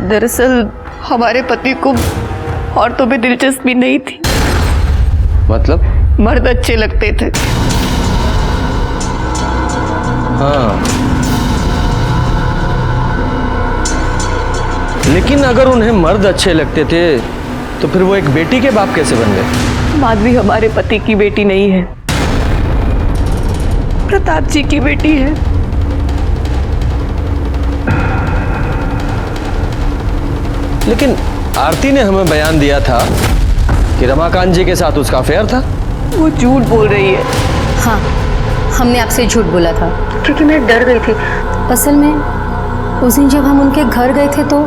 दरअसल हमारे पति को औरतों में दिलचस्पी नहीं थी। मतलब? मर्द अच्छे लगते थे। हाँ, लेकिन अगर उन्हें मर्द अच्छे लगते थे तो फिर वो एक बेटी के बाप कैसे बन गए? माधवी हमारे पति की बेटी नहीं है, प्रताप जी की बेटी है। लेकिन आरती ने हमें बयान दिया था कि रमाकांत जी के साथ उसका अफेयर था। वो झूठ बोल रही है। हाँ, हमने आपसे झूठ बोला था क्योंकि मैं डर गई थी। असल में उस दिन जब हम उनके घर गए थे तो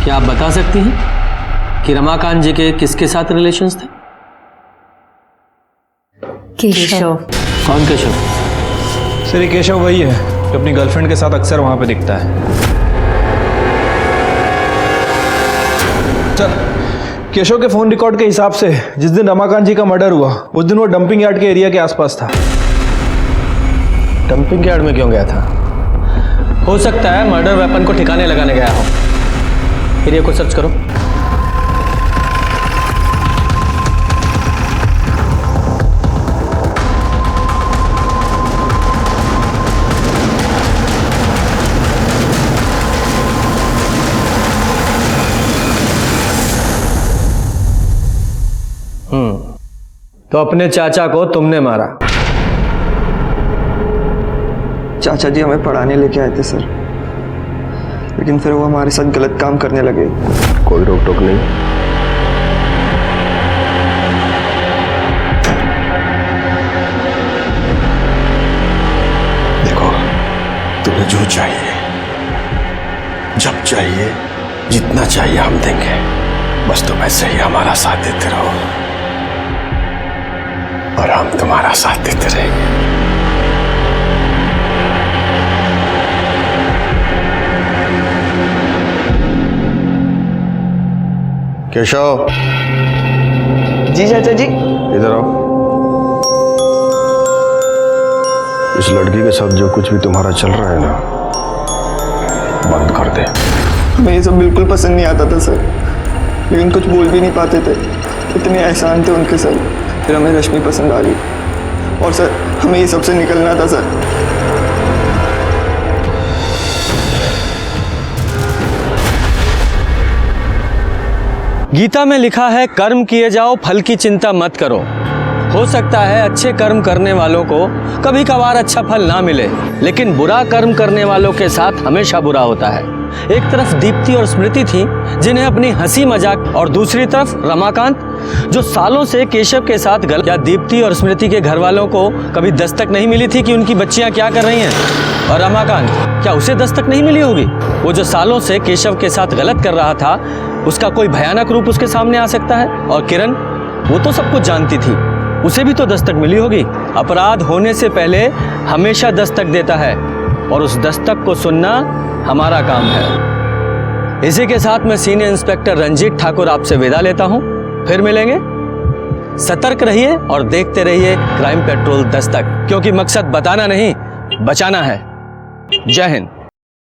क्या आप बता सकती हैं कि रमाकांत जी के किसके साथ रिलेशंस थे? केशव। कौन केशव? सर, ये केशव वही है जो अपनी गर्लफ्रेंड के साथ अक्सर वहां पे दिखता है। सर, केशव के फोन रिकॉर्ड के हिसाब से जिस दिन रमाकांत जी का मर्डर हुआ उस दिन वो डंपिंग यार्ड के एरिया के आसपास था। डंपिंग यार्ड में क्यों गया था? हो सकता है मर्डर वेपन को ठिकाने लगाने गया हो। एरिया को सर्च करो। तो अपने चाचा को तुमने मारा? चाचा जी हमें पढ़ाने लेके आए थे सर, लेकिन फिर वो हमारे साथ गलत काम करने लगे। कोई रोक टोक नहीं। देखो, तुम्हें जो चाहिए, जब चाहिए, जितना चाहिए हम देंगे। बस तुम ऐसे ही हमारा साथ देते रहो और हम तुम्हारा साथ देते रहेंगे। केशव। जी चाचा जी। इधर आओ। इस लड़की के साथ जो कुछ भी तुम्हारा चल रहा है ना, बंद कर दे। हमें ये सब बिल्कुल पसंद नहीं आता था सर, लेकिन कुछ बोल भी नहीं पाते थे। इतने एहसान थे उनके सर। फिर हमें रश्मि पसंद आ गई और सर हमें ये सबसे निकलना था सर। गीता में लिखा है, कर्म किए जाओ, फल की चिंता मत करो। हो सकता है अच्छे कर्म करने वालों को कभी कभार अच्छा फल ना मिले, लेकिन बुरा कर्म करने वालों के साथ हमेशा बुरा होता है। एक तरफ दीप्ति और स्मृति थी जिन्हें अपनी हंसी मजाक, और दूसरी तरफ रमाकांत जो सालों से केशव के साथ गलत। या दीप्ति और स्मृति के घर वालों को कभी दस्तक नहीं मिली थी कि उनकी बच्चियां क्या कर रही हैं? और रमाकांत, क्या उसे दस्तक नहीं मिली होगी? वो जो सालों से केशव के साथ गलत कर रहा था, उसका कोई भयानक रूप उसके सामने आ सकता है। और किरण, वो तो सब कुछ जानती थी, उसे भी तो दस्तक मिली होगी। अपराध होने से पहले हमेशा दस्तक देता है और उस दस्तक को सुनना हमारा काम है। इसी के साथ मैं सीनियर इंस्पेक्टर रंजीत ठाकुर आपसे विदा लेता हूं। फिर मिलेंगे। सतर्क रहिए और देखते रहिए क्राइम पेट्रोल दस्तक, क्योंकि मकसद बताना नहीं, बचाना है। जय हिंद।